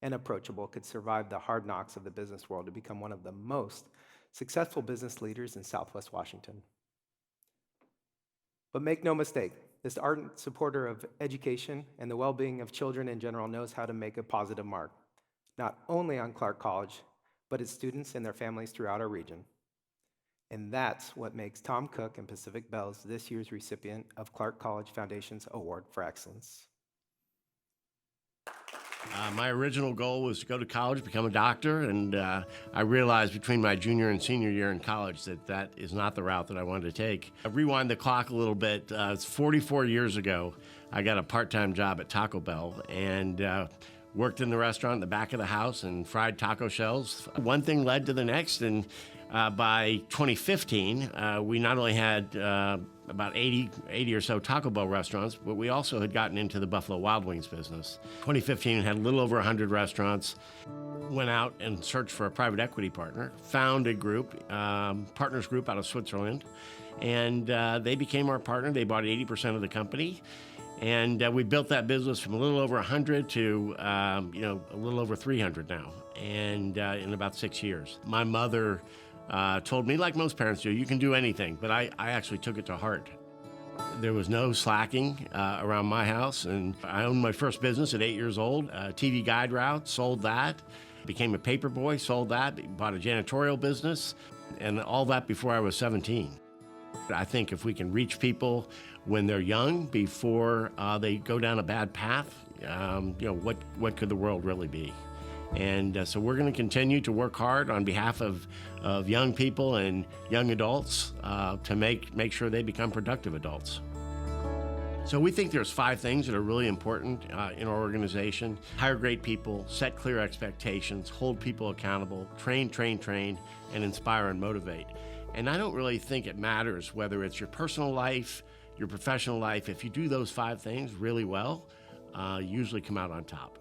S2: and approachable could survive the hard knocks of the business world to become one of the most successful business leaders in Southwest Washington. But make no mistake, this ardent supporter of education and the well-being of children in general knows how to make a positive mark, not only on Clark College, but its students and their families throughout our region. And that's what makes Tom Cook and Pacific Bells this year's recipient of Clark College Foundation's Award for Excellence.
S18: My original goal was to go to college, become a doctor, and I realized between my junior and senior year in college that that is not the route that I wanted to take. I rewind the clock a little bit. It's 44 years ago. I got a part-time job at Taco Bell and worked in the restaurant in the back of the house and fried taco shells. One thing led to the next, and by 2015, we not only had about 80 or so Taco Bell restaurants, but we also had gotten into the Buffalo Wild Wings business. 2015 had a little over 100 restaurants. Went out and searched for a private equity partner, found a group, Partners Group out of Switzerland, and they became our partner. They bought 80% of the company. And we built that business from a little over 100 to a little over 300 now, and in about 6 years. My mother told me, like most parents do, you can do anything, but I actually took it to heart. There was no slacking around my house, and I owned my first business at 8 years old, TV guide route, sold that, became a paper boy, sold that, bought a janitorial business, and all that before I was 17. I think if we can reach people when they're young, before they go down a bad path, what could the world really be? And so we're going to continue to work hard on behalf of young people and young adults to make sure they become productive adults. So we think there's 5 things that are really important in our organization. Hire great people, set clear expectations, hold people accountable, train, and inspire and motivate. And I don't really think it matters whether it's your personal life, your professional life. If you do those 5 things really well, you usually come out on top.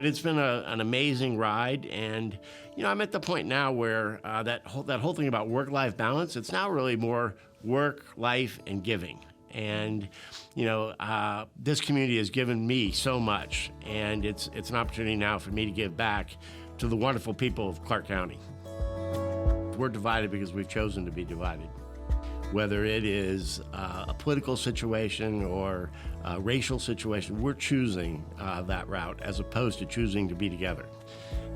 S18: It's been an amazing ride, and I'm at the point now where that whole thing about work-life balance, it's now really more work, life, and giving. And this community has given me so much, and it's an opportunity now for me to give back to the wonderful people of Clark County. We're divided because we've chosen to be divided. Whether it is a political situation or a racial situation, we're choosing that route as opposed to choosing to be together.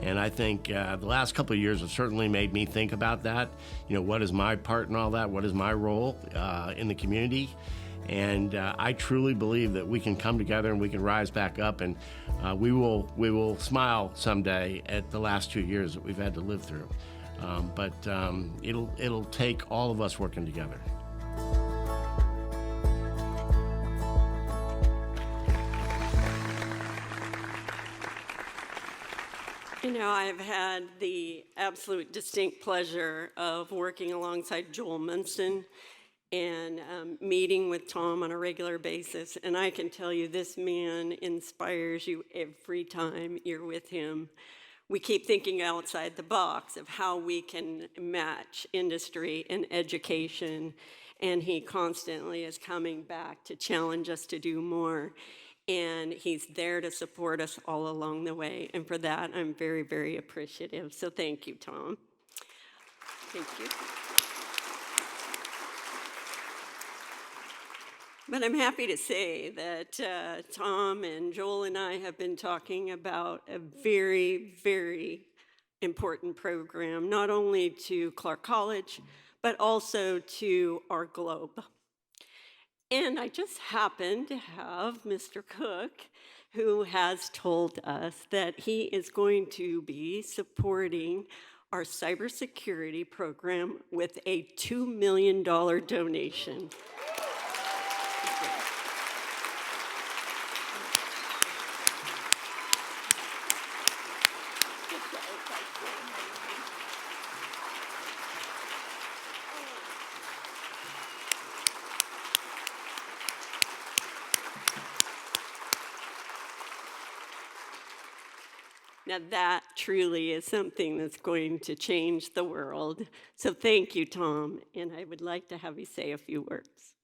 S18: And I think the last couple of years have certainly made me think about that. What is my part in all that? What is my role in the community? And I truly believe that we can come together and we can rise back up, and we will smile someday at the last 2 years that we've had to live through. But it'll take all of us working together.
S12: You know, I've had the absolute distinct pleasure of working alongside Joel Munson and meeting with Tom on a regular basis. And I can tell you, this man inspires you every time you're with him. We keep thinking outside the box of how we can match industry and education. And he constantly is coming back to challenge us to do more. And he's there to support us all along the way. And for that, I'm very, very appreciative. So thank you, Tom. Thank you. But I'm happy to say that Tom and Joel and I have been talking about a very, very important program, not only to Clark College, but also to our globe. And I just happen to have Mr. Cook, who has told us that he is going to be supporting our cybersecurity program with a $2 million donation. Now that truly is something that's going to change the world. So thank you, Tom, and I would like to have you say a few words.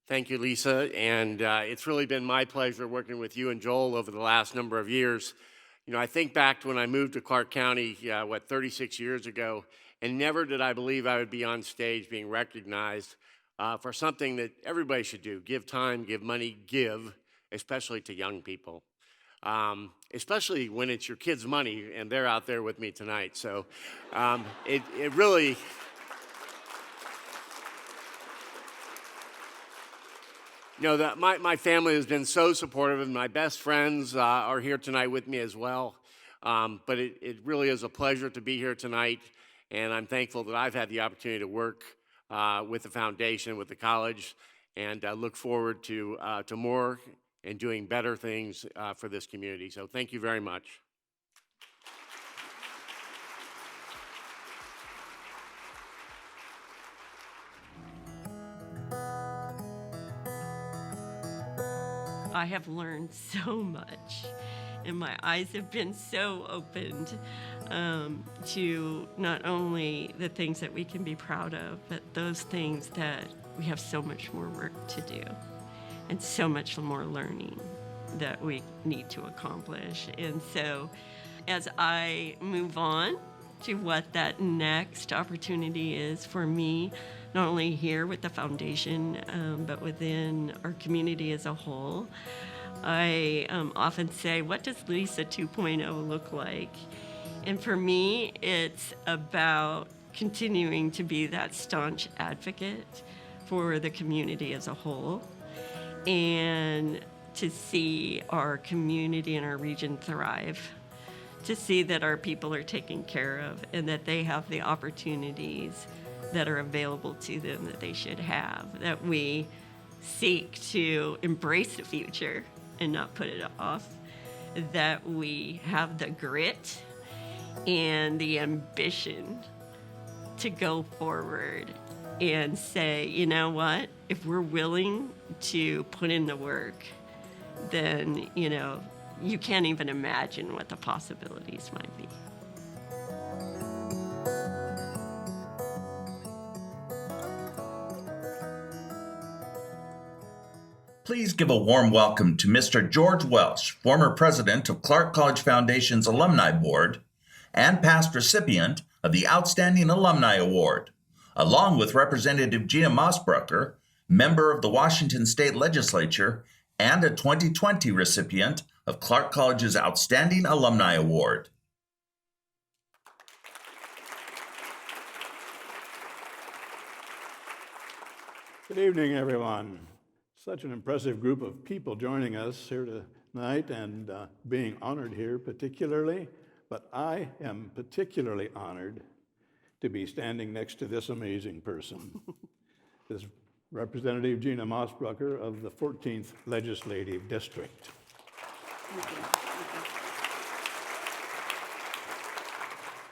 S18: Thank you, Lisa, and it's really been my pleasure working with you and Joel over the last number of years. You know, I think back to when I moved to Clark County, 36 years ago, and never did I believe I would be on stage being recognized for something that everybody should do: give time, give money, give, especially to young people. Especially when it's your kids' money and they're out there with me tonight. So it really, you know, that my family has been so supportive, and my best friends are here tonight with me as well. But it really is a pleasure to be here tonight, and I'm thankful that I've had the opportunity to work with the foundation, with the college, and look forward to more and doing better things for this community. So thank you very much.
S12: I have learned so much, and my eyes have been so opened to not only the things that we can be proud of, but those things that we have so much more work to do and so much more learning that we need to accomplish. And so as I move on to what that next opportunity is for me, not only here with the foundation, but within our community as a whole, I often say, what does Lisa 2.0 look like? And for me, it's about continuing to be that staunch advocate for the community as a whole, and to see our community and our region thrive, to see that our people are taken care of and that they have the opportunities that are available to them that they should have, that we seek to embrace the future and not put it off, that we have the grit and the ambition to go forward and say, you know what, if we're willing to put in the work, then, you know, you can't even imagine what the possibilities might be.
S1: Please give a warm welcome to Mr. George Welsh, former president of Clark College Foundation's Alumni Board and past recipient of the Outstanding Alumni Award, along with Representative Gina Mossbrucker, member of the Washington State Legislature and a 2020 recipient of Clark College's Outstanding Alumni Award.
S6: Good evening, everyone. Such an impressive group of people joining us here tonight and being honored here particularly, but I am particularly honored to be standing next to this amazing person. This Representative Gina Mossbrucker of the 14th Legislative District.
S12: Thank you.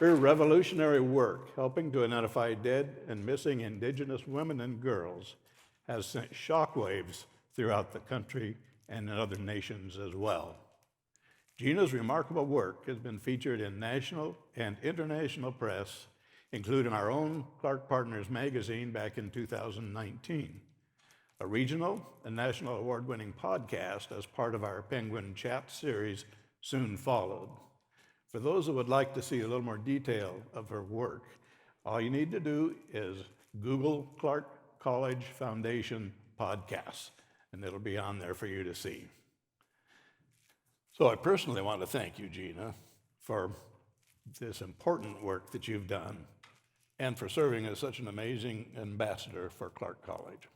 S19: Her revolutionary work helping to identify dead and missing Indigenous women and girls has sent shockwaves throughout the country and in other nations as well. Gina's remarkable work has been featured in national and international press, including our own Clark Partners magazine back in 2019. A regional and national award-winning podcast as part of our Penguin Chat series soon followed. For those who would like to see a little more detail of her work, all you need to do is Google Clark College Foundation podcasts, and it'll be on there for you to see. So I personally want to thank you, Gina, for this important work that you've done and for serving as such an amazing ambassador for Clark College.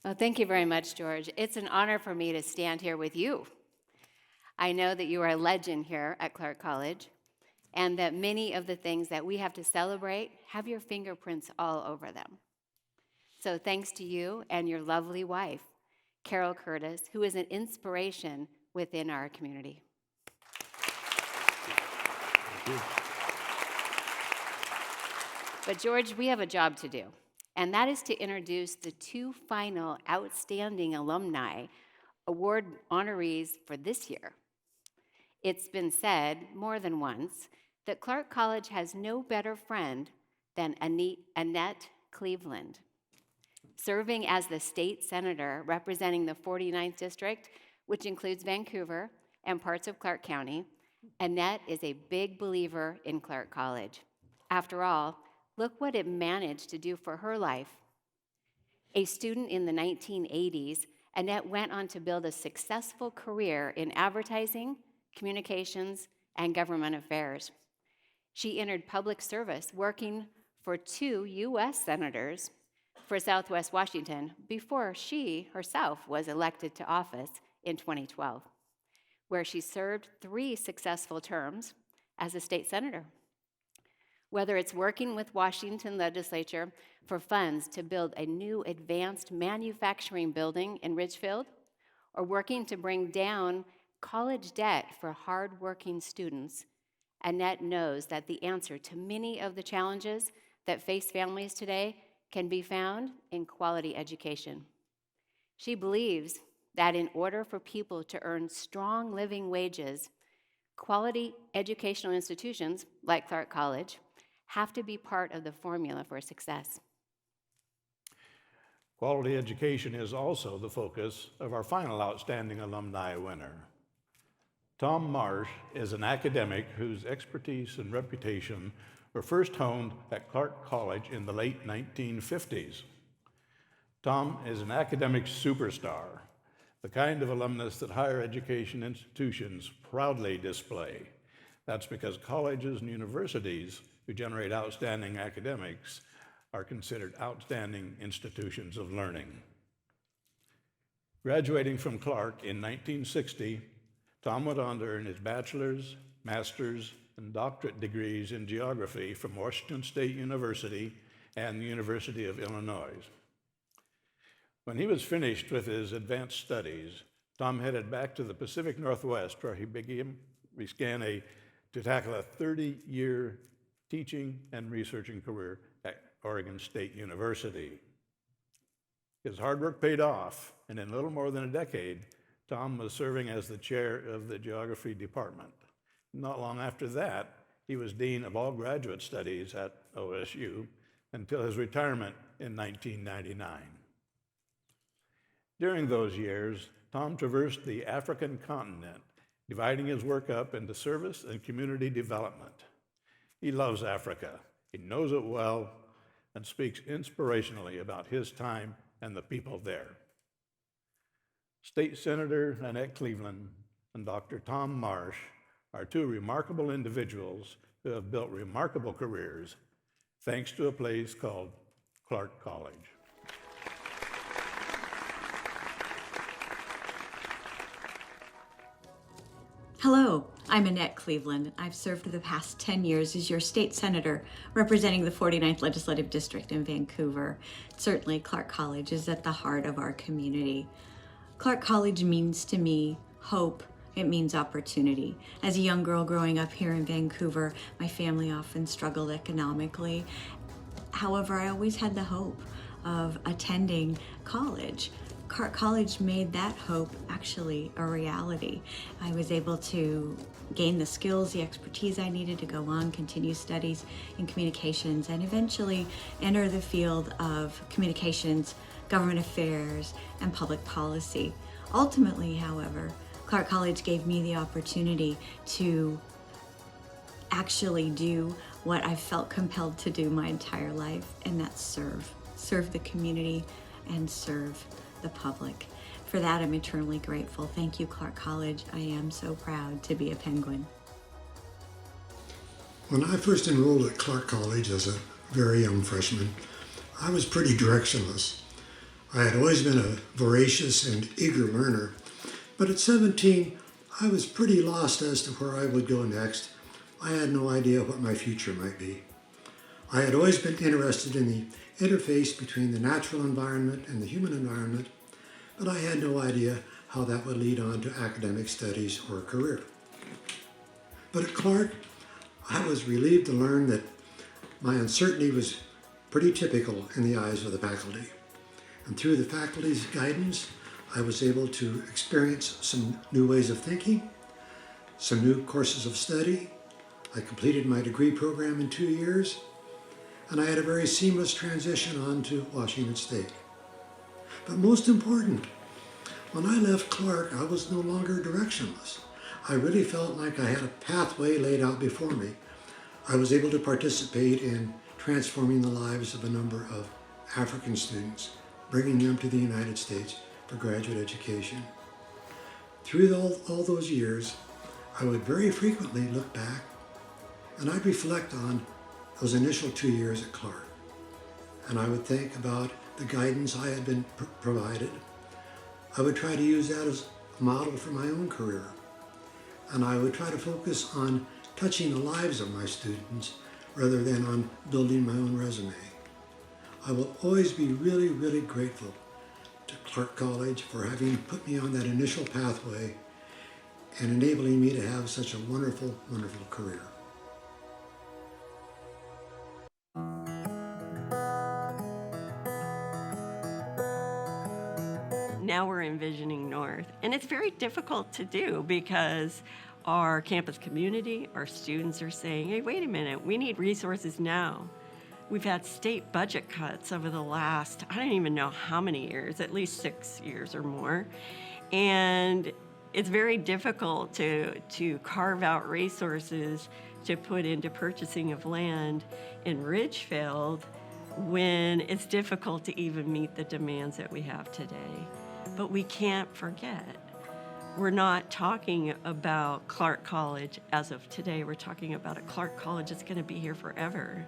S20: Well, thank you very much, George. It's an honor for me to stand here with you. I know that you are a legend here at Clark College, and that many of the things that we have to celebrate have your fingerprints all over them. So thanks to you and your lovely wife, Carol Curtis, who is an inspiration within our community.
S19: Thank you.
S20: But George, we have a job to do, and that is to introduce the two final Outstanding Alumni Award honorees for this year. It's been said more than once that Clark College has no better friend than Annette Cleveland. Serving as the state senator representing the 49th District, which includes Vancouver and parts of Clark County, Annette is a big believer in Clark College. After all, look what it managed to do for her life. A student in the 1980s, Annette went on to build a successful career in advertising, communications, and government affairs. She entered public service, working for 2 U.S. senators for Southwest Washington before she herself was elected to office in 2012, where she served 3 successful terms as a state senator. Whether it's working with Washington legislature for funds to build a new advanced manufacturing building in Ridgefield, or working to bring down college debt for hardworking students, Annette knows that the answer to many of the challenges that face families today can be found in quality education. She believes that in order for people to earn strong living wages, quality educational institutions like Clark College have to be part of the formula for success.
S19: Quality education is also the focus of our final Outstanding Alumni winner. Tom Marsh is an academic whose expertise and reputation were first honed at Clark College in the late 1950s. Tom is an academic superstar, the kind of alumnus that higher education institutions proudly display. That's because colleges and universities who generate outstanding academics are considered outstanding institutions of learning. Graduating from Clark in 1960, Tom went on to earn his bachelor's, master's, and doctorate degrees in geography from Washington State University and the University of Illinois. When he was finished with his advanced studies, Tom headed back to the Pacific Northwest, where he began to tackle a 30-year teaching and researching career at Oregon State University. His hard work paid off, and in little more than a decade, Tom was serving as the chair of the geography department. Not long after that, he was dean of all graduate studies at OSU until his retirement in 1999. During those years, Tom traversed the African continent, dividing his work up into service and community development. He loves Africa, he knows it well, and speaks inspirationally about his time and the people there. State Senator Annette Cleveland and Dr. Tom Marsh are 2 remarkable individuals who have built remarkable careers thanks to a place called Clark College.
S21: Hello, I'm Annette Cleveland. I've served for the past 10 years as your state senator representing the 49th Legislative District in Vancouver. Certainly, Clark College is at the heart of our community. Clark College means to me hope. It means opportunity. As a young girl growing up here in Vancouver, my family often struggled economically. However, I always had the hope of attending college. Clark College made that hope actually a reality. I was able to gain the skills, the expertise I needed to go on, continue studies in communications, and eventually enter the field of communications, government affairs, and public policy. Ultimately, however, Clark College gave me the opportunity to actually do what I felt compelled to do my entire life, and that's serve the community and serve the public. For that, I'm eternally grateful. Thank you, Clark College. I am so proud to be a Penguin.
S22: When I first enrolled at Clark College as a very young freshman, I was pretty directionless. I had always been a voracious and eager learner, but at 17, I was pretty lost as to where I would go next. I had no idea what my future might be. I had always been interested in the interface between the natural environment and the human environment, but I had no idea how that would lead on to academic studies or a career. But at Clark, I was relieved to learn that my uncertainty was pretty typical in the eyes of the faculty. And through the faculty's guidance, I was able to experience some new ways of thinking, some new courses of study. I completed my degree program in 2 years, and I had a very seamless transition on to Washington State. But most important, when I left Clark, I was no longer directionless. I really felt like I had a pathway laid out before me. I was able to participate in transforming the lives of a number of African students, bringing them to the United States for graduate education. Through all those years, I would very frequently look back and I'd reflect on those initial 2 years at Clark. And I would think about the guidance I had been provided. I would try to use that as a model for my own career. And I would try to focus on touching the lives of my students rather than on building my own resume. I will always be really, really grateful to Clark College for having put me on that initial pathway and enabling me to have such a wonderful, wonderful career.
S12: Now we're envisioning north, and it's very difficult to do because our campus community, our students are saying, hey, wait a minute, we need resources now. We've had state budget cuts over the last, I don't even know how many years, at least 6 years or more. And it's very difficult to carve out resources to put into purchasing of land in Ridgefield when it's difficult to even meet the demands that we have today. But we can't forget, we're not talking about Clark College as of today. We're talking about a Clark College that's going to be here forever.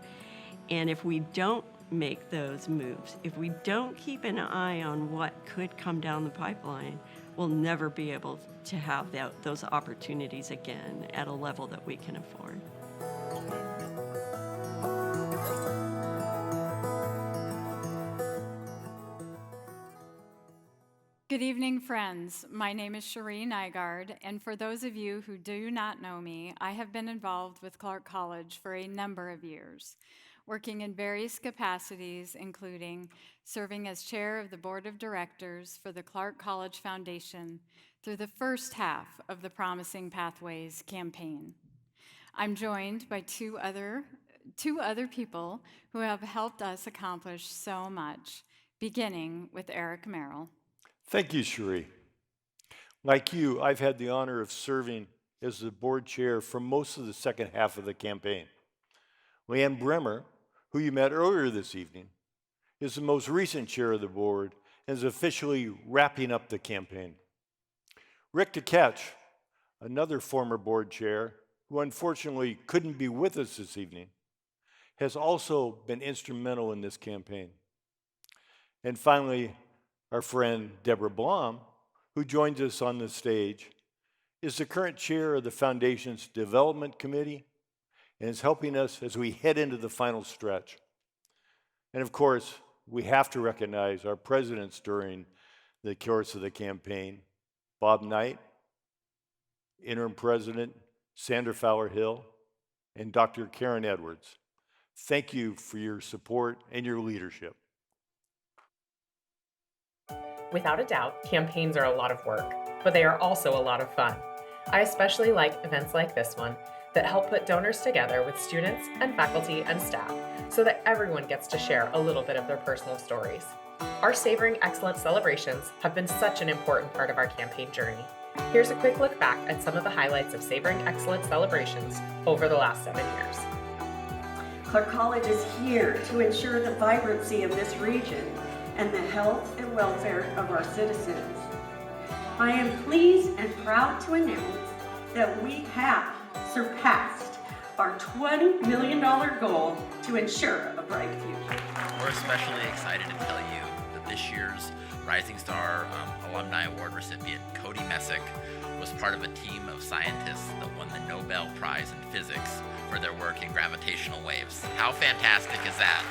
S12: And if we don't make those moves, if we don't keep an eye on what could come down the pipeline, we'll never be able to have those opportunities again at a level that we can afford.
S23: Good evening, friends. My name is Cherie Nygaard, and for those of you who do not know me, I have been involved with Clark College for a number of years, working in various capacities, including serving as chair of the board of directors for the Clark College Foundation through the first half of the Promising Pathways campaign. I'm joined by two other people who have helped us accomplish so much, beginning with Eric Merrill.
S24: Thank you, Cherie. Like you, I've had the honor of serving as the board chair for most of the second half of the campaign. Leanne Bremer, who you met earlier this evening, is the most recent chair of the board and is officially wrapping up the campaign. Rick DeKetch, another former board chair, who unfortunately couldn't be with us this evening, has also been instrumental in this campaign. And finally, our friend Deborah Blom, who joins us on the stage, is the current chair of the Foundation's Development Committee and is helping us as we head into the final stretch. And of course, we have to recognize our presidents during the course of the campaign. Bob Knight, Interim President Sandra Fowler-Hill, and Dr. Karen Edwards. Thank you for your support and your leadership.
S3: Without a doubt, campaigns are a lot of work, but they are also a lot of fun. I especially like events like this one that help put donors together with students and faculty and staff so that everyone gets to share a little bit of their personal stories. Our Savoring Excellence celebrations have been such an important part of our campaign journey. Here's a quick look back at some of the highlights of Savoring Excellence celebrations over the last 7 years.
S4: Clark College is here to ensure the vibrancy of this region and the health and welfare of our citizens. I am pleased and proud to announce that we have surpassed our $20 million goal to ensure a bright future.
S5: We're especially excited to tell you that this year's Rising Star Alumni Award recipient, Cody Messick, was part of a team of scientists that won the Nobel Prize in Physics for their work in gravitational waves. How fantastic is that?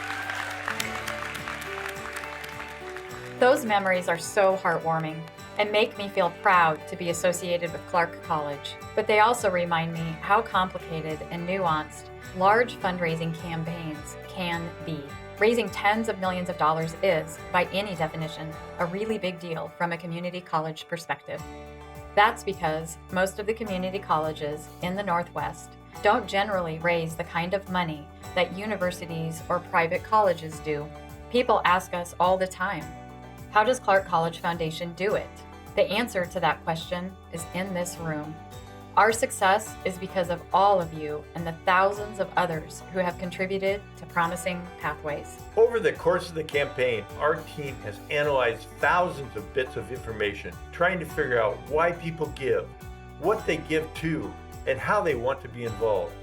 S7: Those memories are so heartwarming and make me feel proud to be associated with Clark College, but they also remind me how complicated and nuanced large fundraising campaigns can be. Raising tens of millions of dollars is, by any definition, a really big deal from a community college perspective. That's because most of the community colleges in the Northwest don't generally raise the kind of money that universities or private colleges do. People ask us all the time, how does Clark College Foundation do it? The answer to that question is in this room. Our success is because of all of you and the thousands of others who have contributed to promising pathways.
S25: Over the course of the campaign, our team has analyzed thousands of bits of information, trying to figure out why people give, what they give to, and how they want to be involved.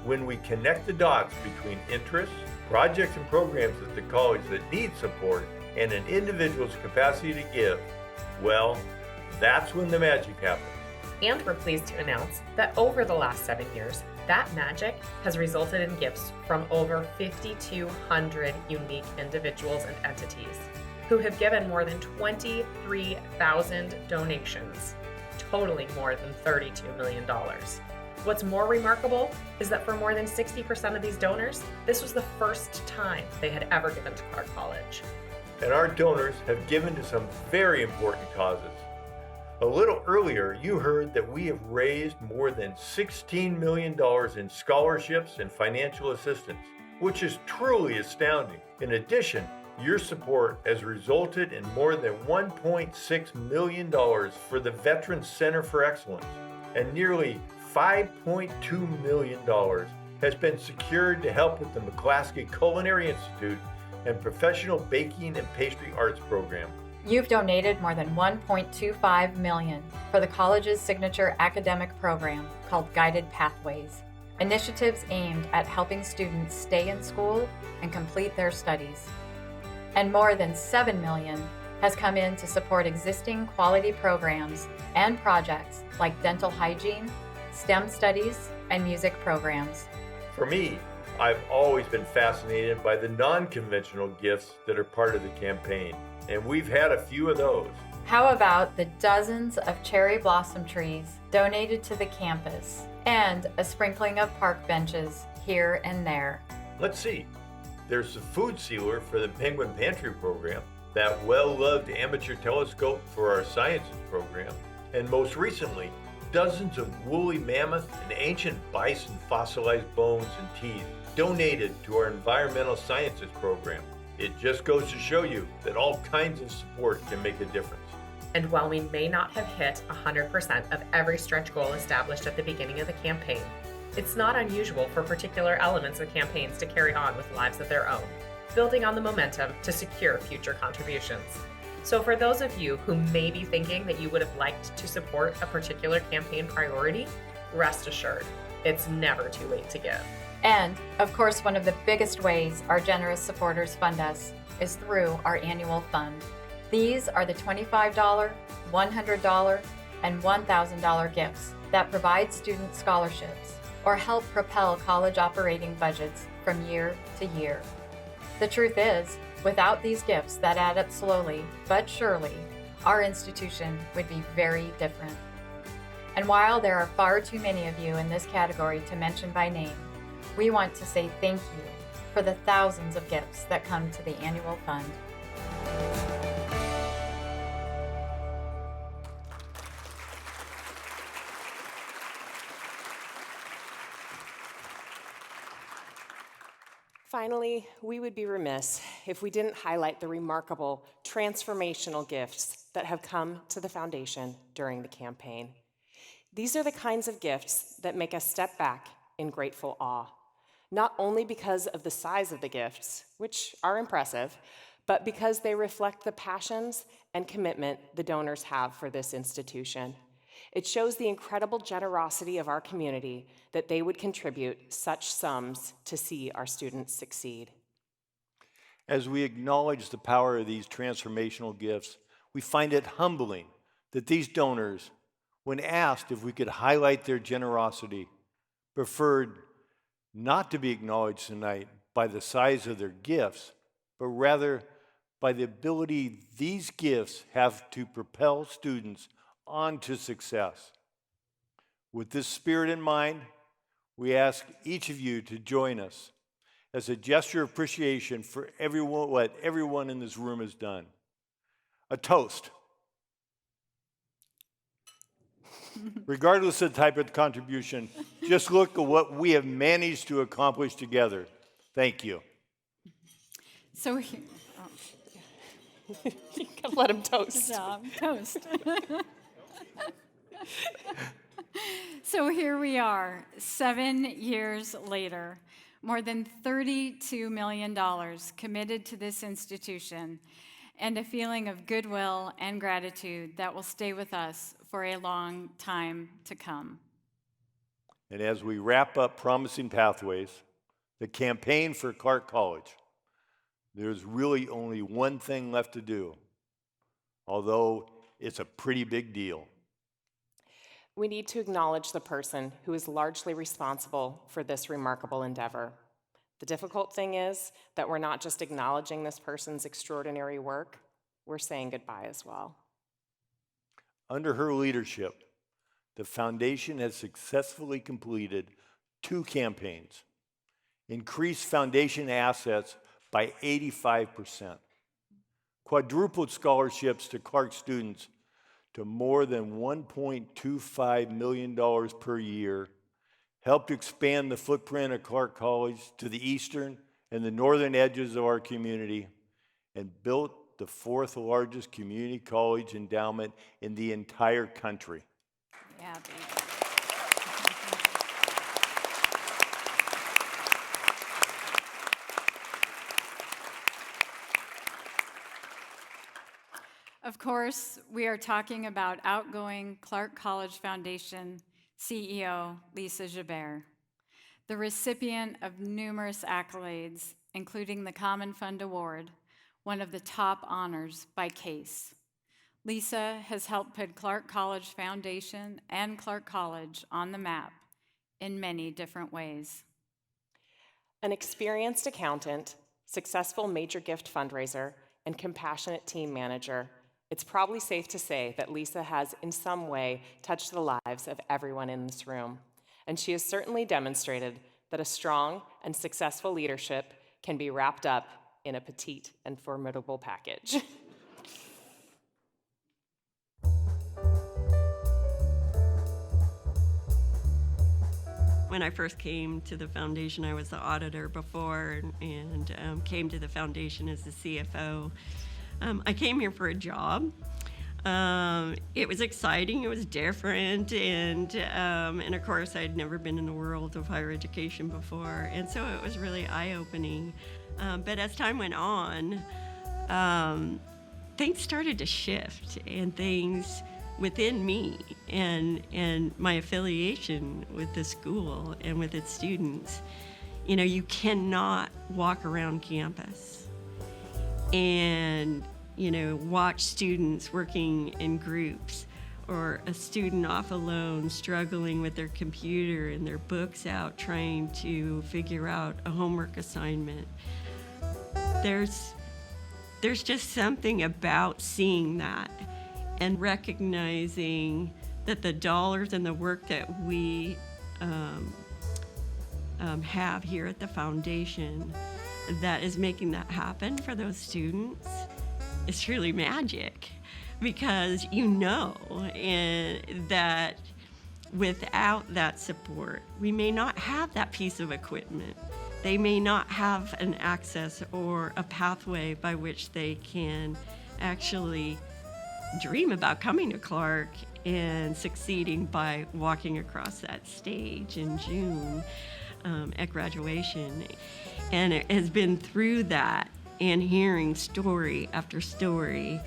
S25: When we connect the dots between interests, projects, and programs at the college that need support, and an individual's capacity to give, well, that's when the magic happens.
S3: And we're pleased to announce that over the last 7 years, that magic has resulted in gifts from over 5,200 unique individuals and entities who have given more than 23,000 donations, totaling more than $32 million. What's more remarkable is that for more than 60% of these donors, this was the first time they had ever given to Clark College.
S25: And our donors have given to some very important causes. A little earlier, you heard that we have raised more than $16 million in scholarships and financial assistance, which is truly astounding. In addition, your support has resulted in more than $1.6 million for the Veterans Center for Excellence, and nearly $5.2 million has been secured to help with the McClaskey Culinary Institute and Professional Baking and Pastry Arts Program.
S7: You've donated more than $1.25 million for the college's signature academic program called Guided Pathways, initiatives aimed at helping students stay in school and complete their studies. And more than $7 million has come in to support existing quality programs and projects like dental hygiene, STEM studies, and music programs.
S25: For me, I've always been fascinated by the non-conventional gifts that are part of the campaign, and we've had a few of those.
S7: How about the dozens of cherry blossom trees donated to the campus and a sprinkling of park benches here and there?
S25: Let's see. There's the food sealer for the Penguin Pantry program, that well-loved amateur telescope for our sciences program, and most recently, dozens of woolly mammoth and ancient bison fossilized bones and teeth donated to our environmental sciences program. It just goes to show you that all kinds of support can make a difference.
S3: And while we may not have hit 100% of every stretch goal established at the beginning of the campaign, it's not unusual for particular elements of campaigns to carry on with lives of their own, building on the momentum to secure future contributions. So for those of you who may be thinking that you would have liked to support a particular campaign priority, rest assured, it's never too late to give.
S7: And, of course, one of the biggest ways our generous supporters fund us is through our annual fund. These are the $25, $100, and $1,000 gifts that provide student scholarships or help propel college operating budgets from year to year. The truth is, without these gifts that add up slowly but surely, our institution would be very different. And while there are far too many of you in this category to mention by name, we want to say thank you for the thousands of gifts that come to the annual fund.
S8: Finally, we would be remiss if we didn't highlight the remarkable transformational gifts that have come to the foundation during the campaign. These are the kinds of gifts that make us step back in grateful awe, not only because of the size of the gifts, which are impressive, but because they reflect the passions and commitment the donors have for this institution. It shows the incredible generosity of our community that they would contribute such sums to see our students succeed.
S24: As we acknowledge the power of these transformational gifts, we find it humbling that these donors, when asked if we could highlight their generosity, preferred not to be acknowledged tonight by the size of their gifts, but rather by the ability these gifts have to propel students on to success. With this spirit in mind, we ask each of you to join us as a gesture of appreciation for what everyone in this room has done. A toast. Regardless of the type of contribution, just look at what we have managed to accomplish together. Thank you.
S23: So
S8: you can let him toast.
S23: Good job. Toast. So here we are, 7 years later, more than $32 million committed to this institution, and a feeling of goodwill and gratitude that will stay with us for a long time to come.
S24: And as we wrap up Promising Pathways, the campaign for Clark College, there's really only one thing left to do, although it's a pretty big deal.
S8: We need to acknowledge the person who is largely responsible for this remarkable endeavor. The difficult thing is that we're not just acknowledging this person's extraordinary work, we're saying goodbye as well.
S24: Under her leadership, the foundation has successfully completed 2 campaigns, increased foundation assets by 85%, quadrupled scholarships to Clark students to more than $1.25 million per year, helped expand the footprint of Clark College to the eastern and the northern edges of our community, and built the 4th largest community college endowment in the entire country.
S23: Yeah, baby. Of course, we are talking about outgoing Clark College Foundation CEO Lisa Gibert, the recipient of numerous accolades, including the Common Fund Award, one of the top honors by CASE. Lisa has helped put Clark College Foundation and Clark College on the map in many different ways.
S8: An experienced accountant, successful major gift fundraiser, and compassionate team manager, it's probably safe to say that Lisa has in some way touched the lives of everyone in this room. And she has certainly demonstrated that a strong and successful leadership can be wrapped up in a petite and formidable package.
S12: When I first came to the foundation, I was the auditor before and came to the foundation as the CFO. I came here for a job. It was exciting, it was different, and of course I'd never been in the world of higher education before, and so it was really eye-opening. But as time went on, things started to shift, and things within me and my affiliation with the school and with its students. You know, you cannot walk around campus and, you know, watch students working in groups or a student off alone struggling with their computer and their books out trying to figure out a homework assignment. There's just something about seeing that and recognizing that the dollars and the work that we have here at the foundation that is making that happen for those students is truly magic, because you know that without that support, we may not have that piece of equipment. They may not have an access or a pathway by which they can actually dream about coming to Clark and succeeding by walking across that stage in June at graduation. And it has been through that and hearing story after story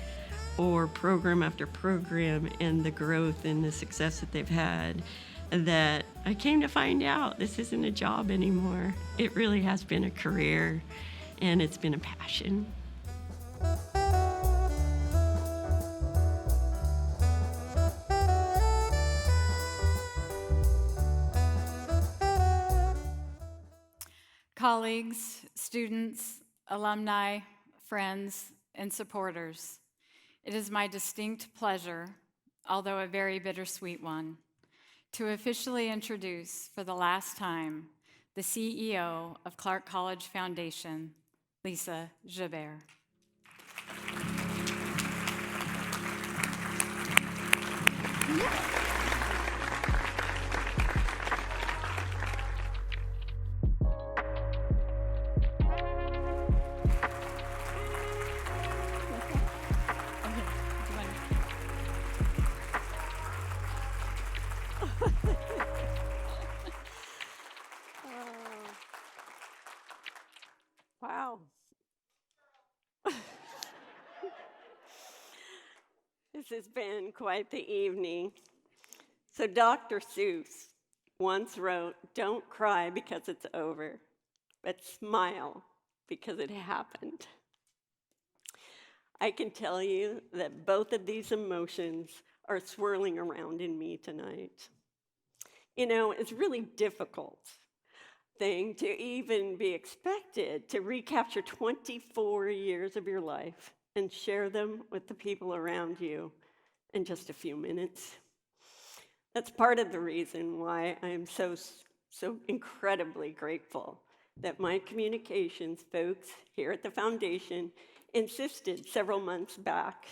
S12: or program after program and the growth and the success that they've had that I came to find out this isn't a job anymore. It really has been a career, and it's been a passion.
S23: Colleagues, students, alumni, friends, and supporters, it is my distinct pleasure, although a very bittersweet one, to officially introduce for the last time the CEO of Clark College Foundation, Lisa Jabert.
S9: Wow. This has been quite the evening. So Dr. Seuss once wrote, "Don't cry because it's over, but smile because it happened." I can tell you that both of these emotions are swirling around in me tonight. You know, it's really difficult thing to even be expected to recapture 24 years of your life and share them with the people around you in just a few minutes. That's part of the reason why I'm so incredibly grateful that my communications folks here at the foundation insisted several months back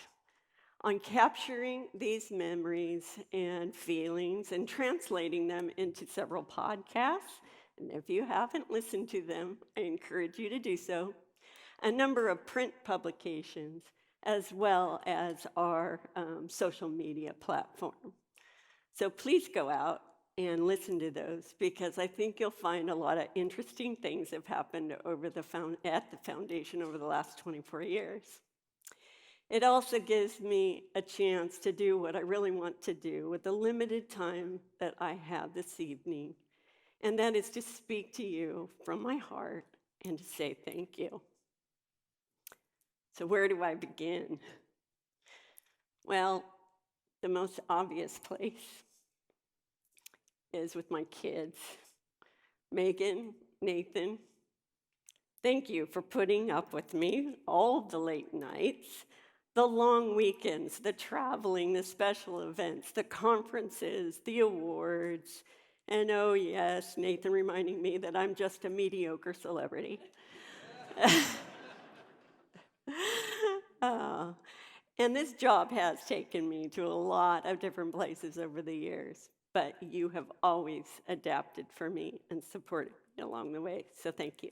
S9: on capturing these memories and feelings and translating them into several podcasts. And if you haven't listened to them, I encourage you to do so. A number of print publications, as well as our social media platform. So please go out and listen to those, because I think you'll find a lot of interesting things have happened at the foundation over the last 24 years. It also gives me a chance to do what I really want to do with the limited time that I have this evening, and that is to speak to you from my heart and to say thank you. So where do I begin? Well, the most obvious place is with my kids. Megan, Nathan, thank you for putting up with me all the late nights, the long weekends, the traveling, the special events, the conferences, the awards, and oh yes, Nathan reminding me that I'm just a mediocre celebrity. And this job has taken me to a lot of different places over the years, but you have always adapted for me and supported me along the way, so thank you.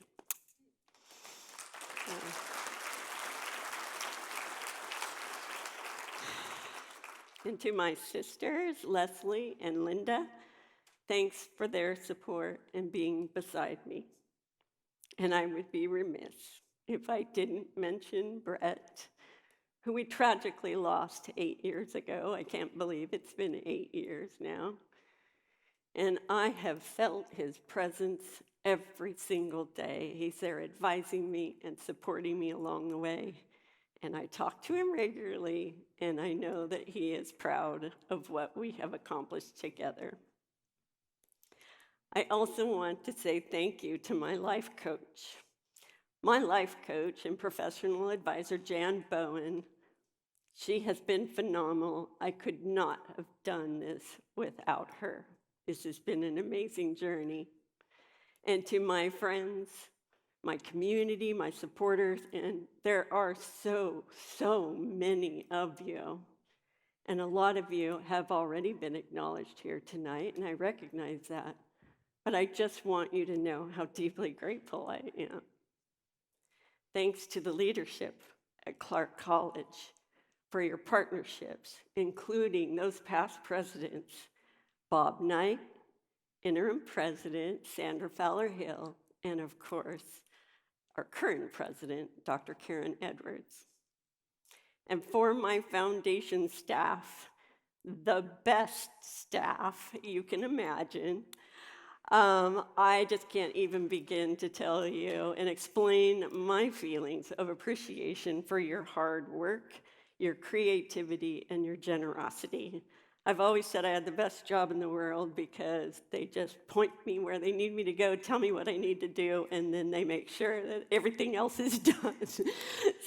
S9: And to my sisters, Leslie and Linda, thanks for their support and being beside me. And I would be remiss if I didn't mention Brett, who we tragically lost 8 years ago. I can't believe it's been 8 years now. And I have felt his presence every single day. He's there advising me and supporting me along the way. and I talk to him regularly, and I know that he is proud of what we have accomplished together. I also want to say thank you to my life coach. My life coach and professional advisor, Jan Bowen, she has been phenomenal. I could not have done this without her. This has been an amazing journey. And to my friends, my community, my supporters, and there are so many of you. And a lot of you have already been acknowledged here tonight, and I recognize that. But I just want you to know how deeply grateful I am. Thanks to the leadership at Clark College for your partnerships, including those past presidents, Bob Knight, interim president, Sandra Fowler-Hill, and of course, our current president, Dr. Karen Edwards. And for my foundation staff, the best staff you can imagine, I just can't even begin to tell you and explain my feelings of appreciation for your hard work, your creativity, and your generosity. I've always said I had the best job in the world because they just point me where they need me to go, tell me what I need to do, and then they make sure that everything else is done.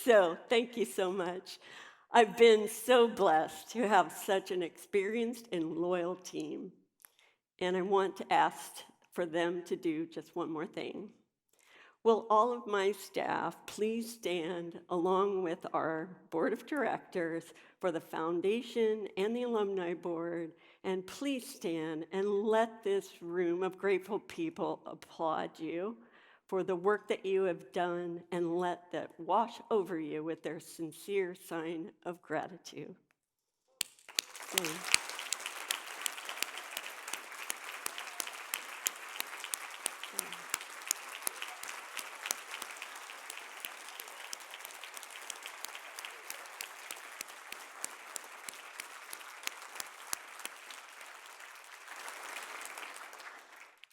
S9: So thank you so much. I've been so blessed to have such an experienced and loyal team. And I want to ask for them to do just one more thing. Will all of my staff please stand along with our board of directors for the foundation and the alumni board, and please stand and let this room of grateful people applaud you for the work that you have done, and let that wash over you with their sincere sign of gratitude.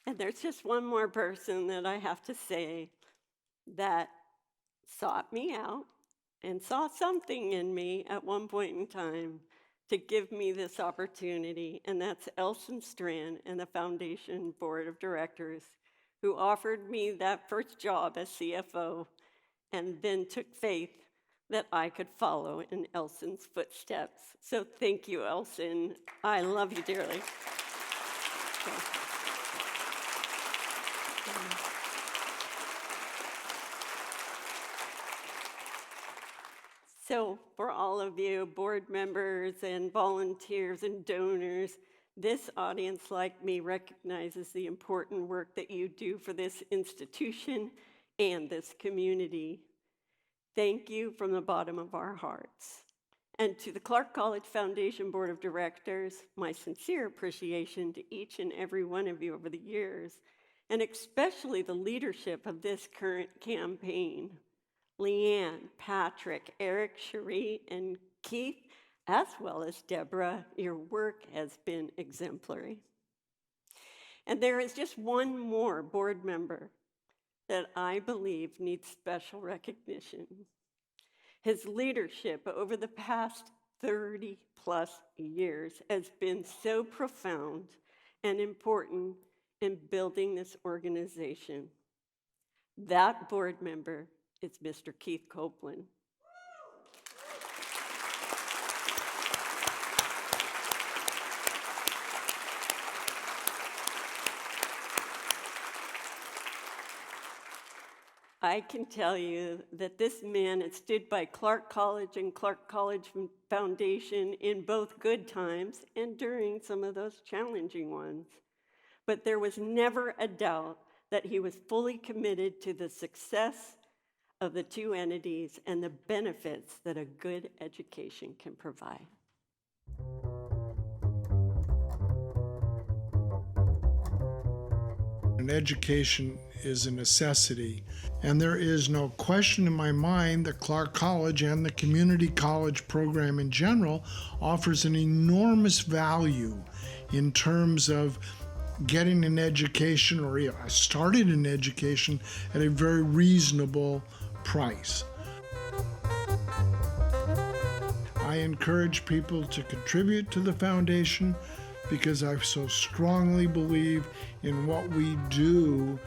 S9: And there's just one more person that I have to say that sought me out and saw something in me at one point in time to give me this opportunity, and that's Elson Strand and the Foundation Board of Directors, who offered me that first job as CFO and then took faith that I could follow in Elson's footsteps. So thank you, Elson. I love you dearly. So for all of you board members and volunteers and donors, this audience, like me, recognizes the important work that you do for this institution and this community. Thank you from the bottom of our hearts. And to the Clark College Foundation Board of Directors, my sincere appreciation to each and every one of you over the years, and especially the leadership of this current campaign. Leanne, Patrick, Eric, Cherie, and Keith, as well as Deborah, your work has been exemplary. And there is just one more board member that I believe needs special recognition. His leadership over the past 30+ years has been so profound and important in building this organization. That board member is Mr. Keith Copeland. I can tell you that this man had stood by Clark College and Clark College Foundation in both good times and during some of those challenging ones. But there was never a doubt that he was fully committed to the success of the two entities and the benefits that a good education can provide.
S10: And education is a necessity, and there is no question in my mind that Clark College and the community college program in general offers an enormous value in terms of getting an education or starting an education at a very reasonable price. I encourage people to contribute to the foundation because I so strongly believe in what we do.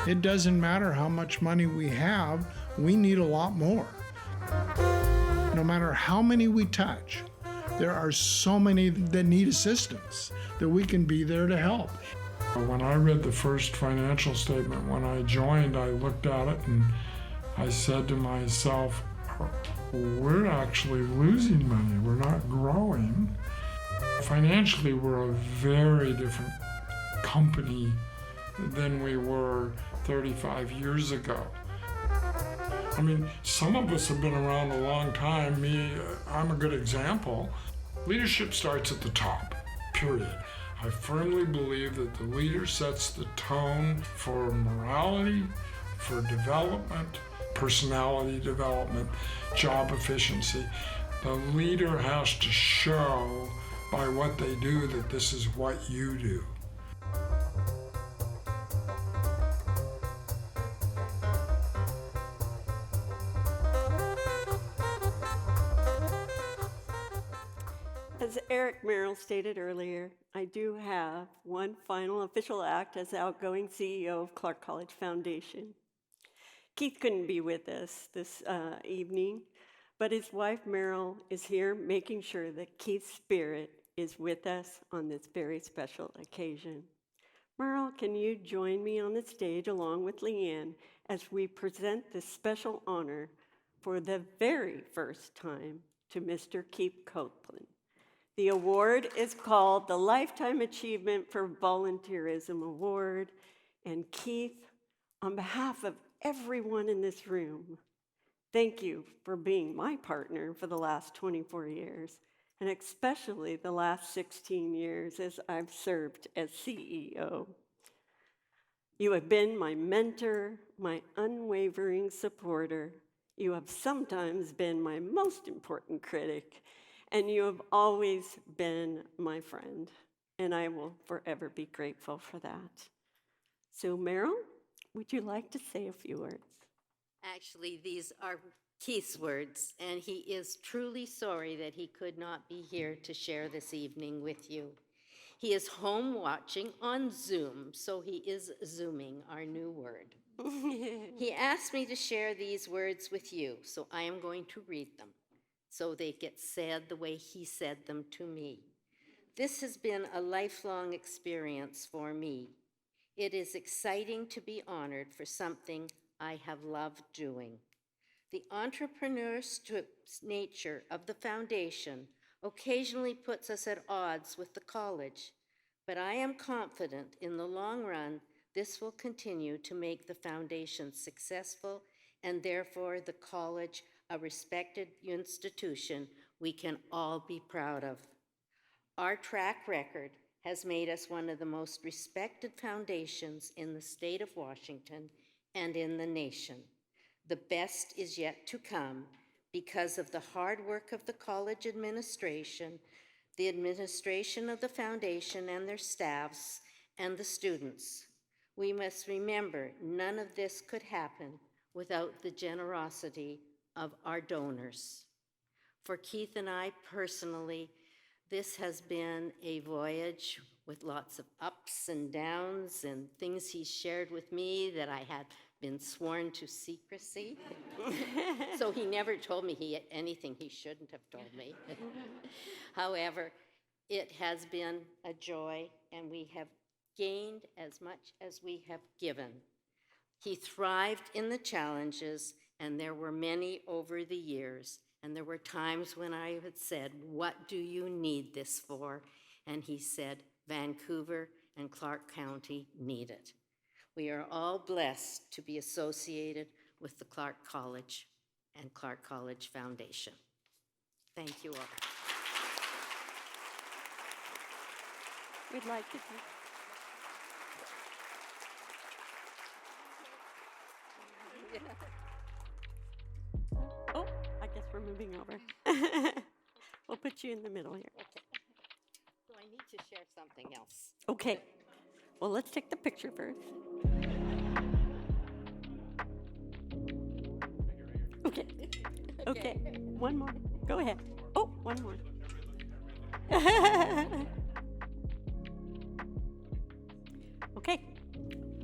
S10: It doesn't matter how much money we have, we need a lot more. No matter how many we touch, there are so many that need assistance that we can be there to help.
S11: When I read the first financial statement when I joined, I looked at it and I said to myself, we're actually losing money, we're not growing. Financially, we're a very different company than we were 35 years ago. I mean, some of us have been around a long time. I'm a good example. Leadership starts at the top, period. I firmly believe that the leader sets the tone for morality, for development, personality development, job efficiency. The leader has to show by what they do that this is what you do.
S9: As Eric Merrill stated earlier, I do have one final official act as outgoing CEO of Clark College Foundation. Keith couldn't be with us this evening, but his wife Merrill is here making sure that Keith's spirit is with us on this very special occasion. Merrill, can you join me on the stage along with Leanne as we present this special honor for the very first time to Mr. Keith Copeland. The award is called the Lifetime Achievement for Volunteerism Award. And Keith, on behalf of everyone in this room, thank you for being my partner for the last 24 years, and especially the last 16 years as I've served as CEO. You have been my mentor, my unwavering supporter. You have sometimes been my most important critic, and you have always been my friend, and I will forever be grateful for that. So, Meryl, would you like to say a few words?
S13: Actually, these are Keith's words, and he is truly sorry that he could not be here to share this evening with you. He is home watching on Zoom, so he is Zooming, our new word. He asked me to share these words with you, so I am going to read them, so they get said the way he said them to me. This has been a lifelong experience for me. It is exciting to be honored for something I have loved doing. The entrepreneurial nature of the foundation occasionally puts us at odds with the college, but I am confident in the long run this will continue to make the foundation successful and therefore the college a respected institution we can all be proud of. Our track record has made us one of the most respected foundations in the state of Washington and in the nation. The best is yet to come because of the hard work of the college administration, the administration of the foundation and their staffs, and the students. We must remember none of this could happen without the generosity of our donors. For Keith and I personally, this has been a voyage with lots of ups and downs and things he shared with me that I had been sworn to secrecy. So he never told me anything he shouldn't have told me. However, it has been a joy, and we have gained as much as we have given. He thrived in the challenges, and there were many over the years. And there were times when I had said, "What do you need this for?" And he said, "Vancouver and Clark County need it." We are all blessed to be associated with the Clark College and Clark College Foundation. Thank you all.
S9: We'd like to Oh, I guess we're moving over. We'll put you in the middle here.
S13: Okay. So I need to share something else.
S9: Okay. Well, let's take the picture first. Okay. Okay. one more. Go ahead. Oh, one more. Okay.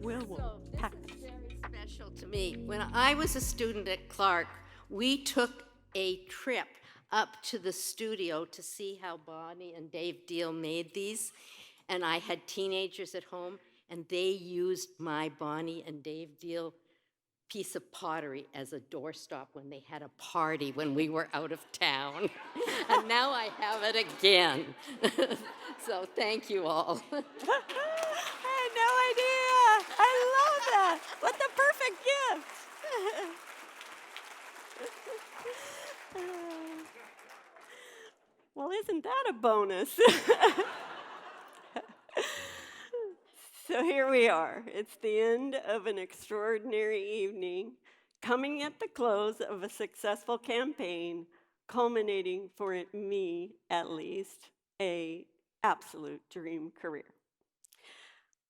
S9: Will
S13: So this
S9: pack.
S13: is very special to me. When I was a student at Clark, we took a trip up to the studio to see how Bonnie and Dave Deal made these. And I had teenagers at home, and they used my Bonnie and Dave Deal piece of pottery as a doorstop when they had a party when we were out of town. And now I have it again. So thank you all.
S9: I had no idea. I love that. What the perfect gift. Well, isn't that a bonus? So here we are. It's the end of an extraordinary evening, coming at the close of a successful campaign, culminating for me, at least, a absolute dream career.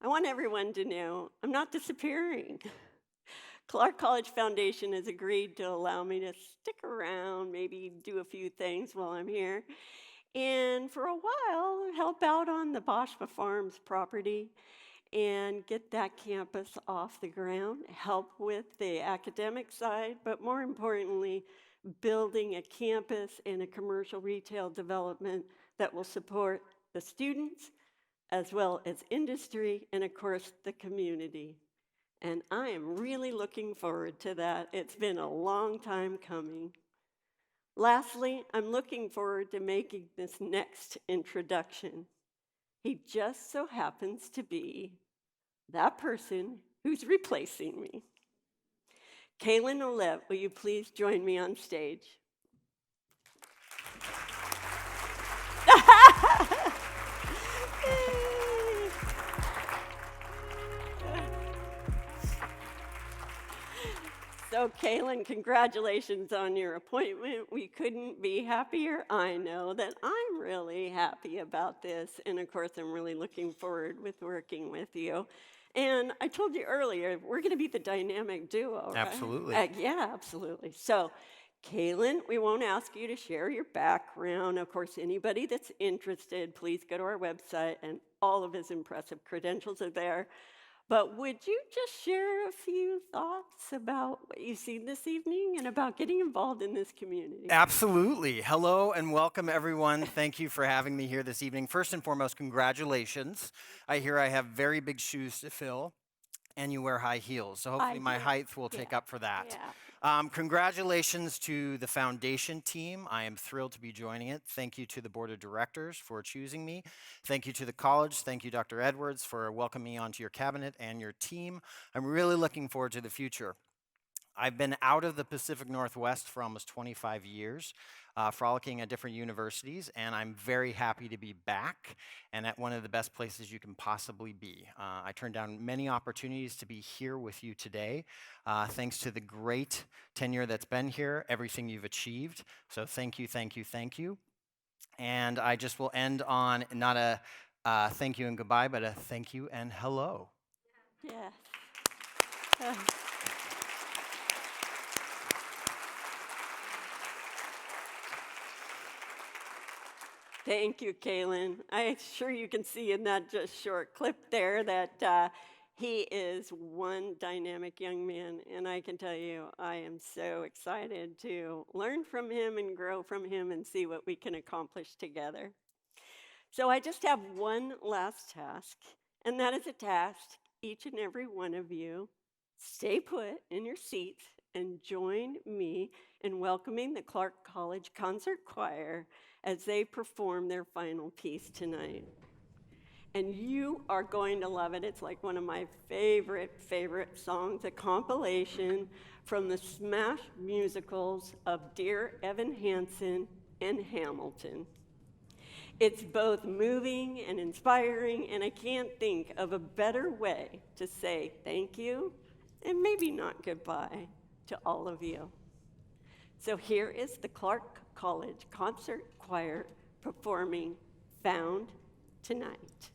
S9: I want everyone to know I'm not disappearing. Clark College Foundation has agreed to allow me to stick around, maybe do a few things while I'm here, and for a while help out on the Boschma Farms property and get that campus off the ground, help with the academic side, but more importantly, building a campus and a commercial retail development that will support the students as well as industry and, of course, the community. And I am really looking forward to that. It's been a long time coming. Lastly, I'm looking forward to making this next introduction. He just so happens to be that person who's replacing me. Kaylin Olette, will you please join me on stage? So, Kaylin, congratulations on your appointment. We couldn't be happier. I know that I'm really happy about this. And of course, I'm really looking forward with working with you. And I told you earlier, we're going to be the dynamic duo, right?
S2: Absolutely.
S9: Yeah, absolutely. So, Kaylin, we won't ask you to share your background. Of course, anybody that's interested, please go to our website, and all of his impressive credentials are there. But would you just share a few thoughts about what you've seen this evening and about getting involved in this community?
S2: Absolutely. Hello and welcome, everyone. Thank you for having me here this evening. First and foremost, congratulations. I hear I have very big shoes to fill, and you wear high heels. So hopefully my height will take up for that.
S9: Yeah.
S2: Congratulations to the foundation team. I am thrilled to be joining it. Thank you to the board of directors for choosing me. Thank you to the college. Thank you, Dr. Edwards, for welcoming me onto your cabinet and your team. I'm really looking forward to the future. I've been out of the Pacific Northwest for almost 25 years, frolicking at different universities, and I'm very happy to be back and at one of the best places you can possibly be. I turned down many opportunities to be here with you today, thanks to the great tenure that's been here, everything you've achieved. So thank you, thank you, thank you. And I just will end on not a thank you and goodbye, but a thank you and hello.
S9: Yes. Thank you, Kaylin. I'm sure you can see in that just short clip there that he is one dynamic young man, and I can tell you I am so excited to learn from him and grow from him and see what we can accomplish together. So I just have one last task, and that is a task each and every one of you stay put in your seats and join me in welcoming the Clark College Concert Choir as they perform their final piece tonight. And you are going to love it. It's like one of my favorite songs, a compilation from the smash musicals of Dear Evan Hansen and Hamilton. It's both moving and inspiring, and I can't think of a better way to say thank you and maybe not goodbye to all of you. So here is the Clark College Concert Choir performing Found Tonight.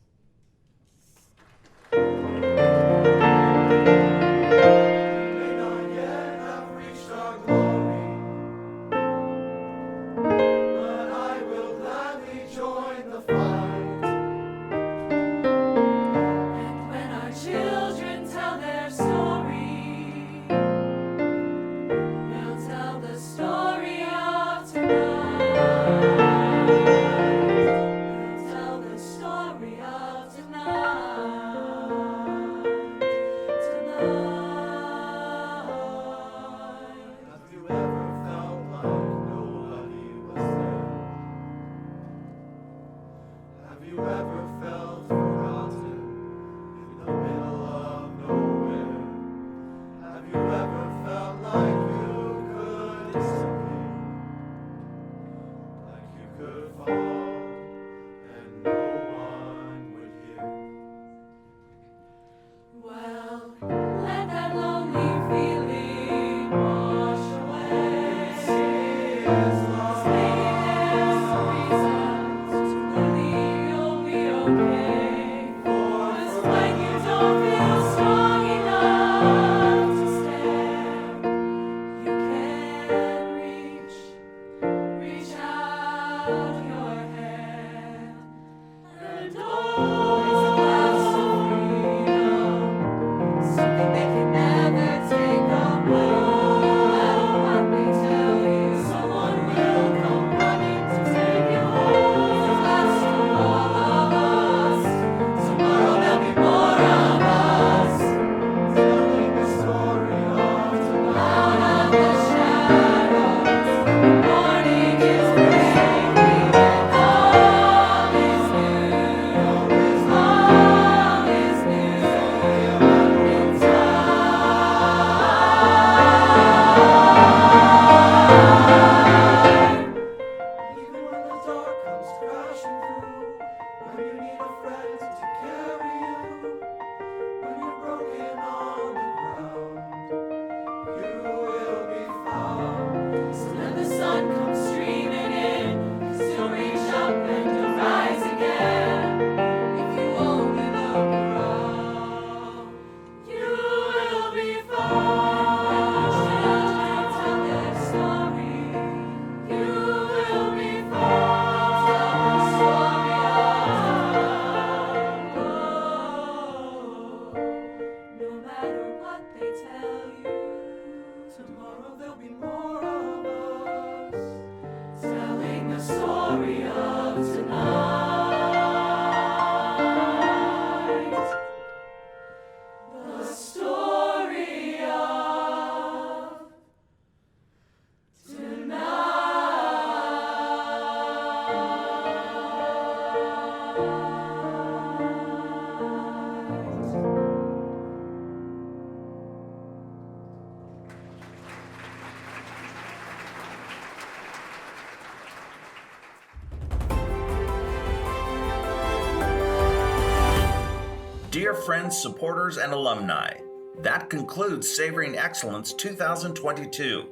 S1: Dear friends, supporters, and alumni, that concludes Savoring Excellence 2022.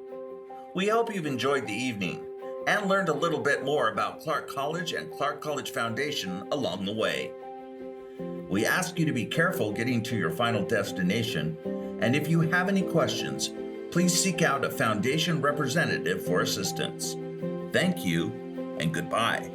S1: We hope you've enjoyed the evening and learned a little bit more about Clark College and Clark College Foundation along the way. We ask you to be careful getting to your final destination, and if you have any questions, please seek out a Foundation representative for assistance. Thank you and goodbye.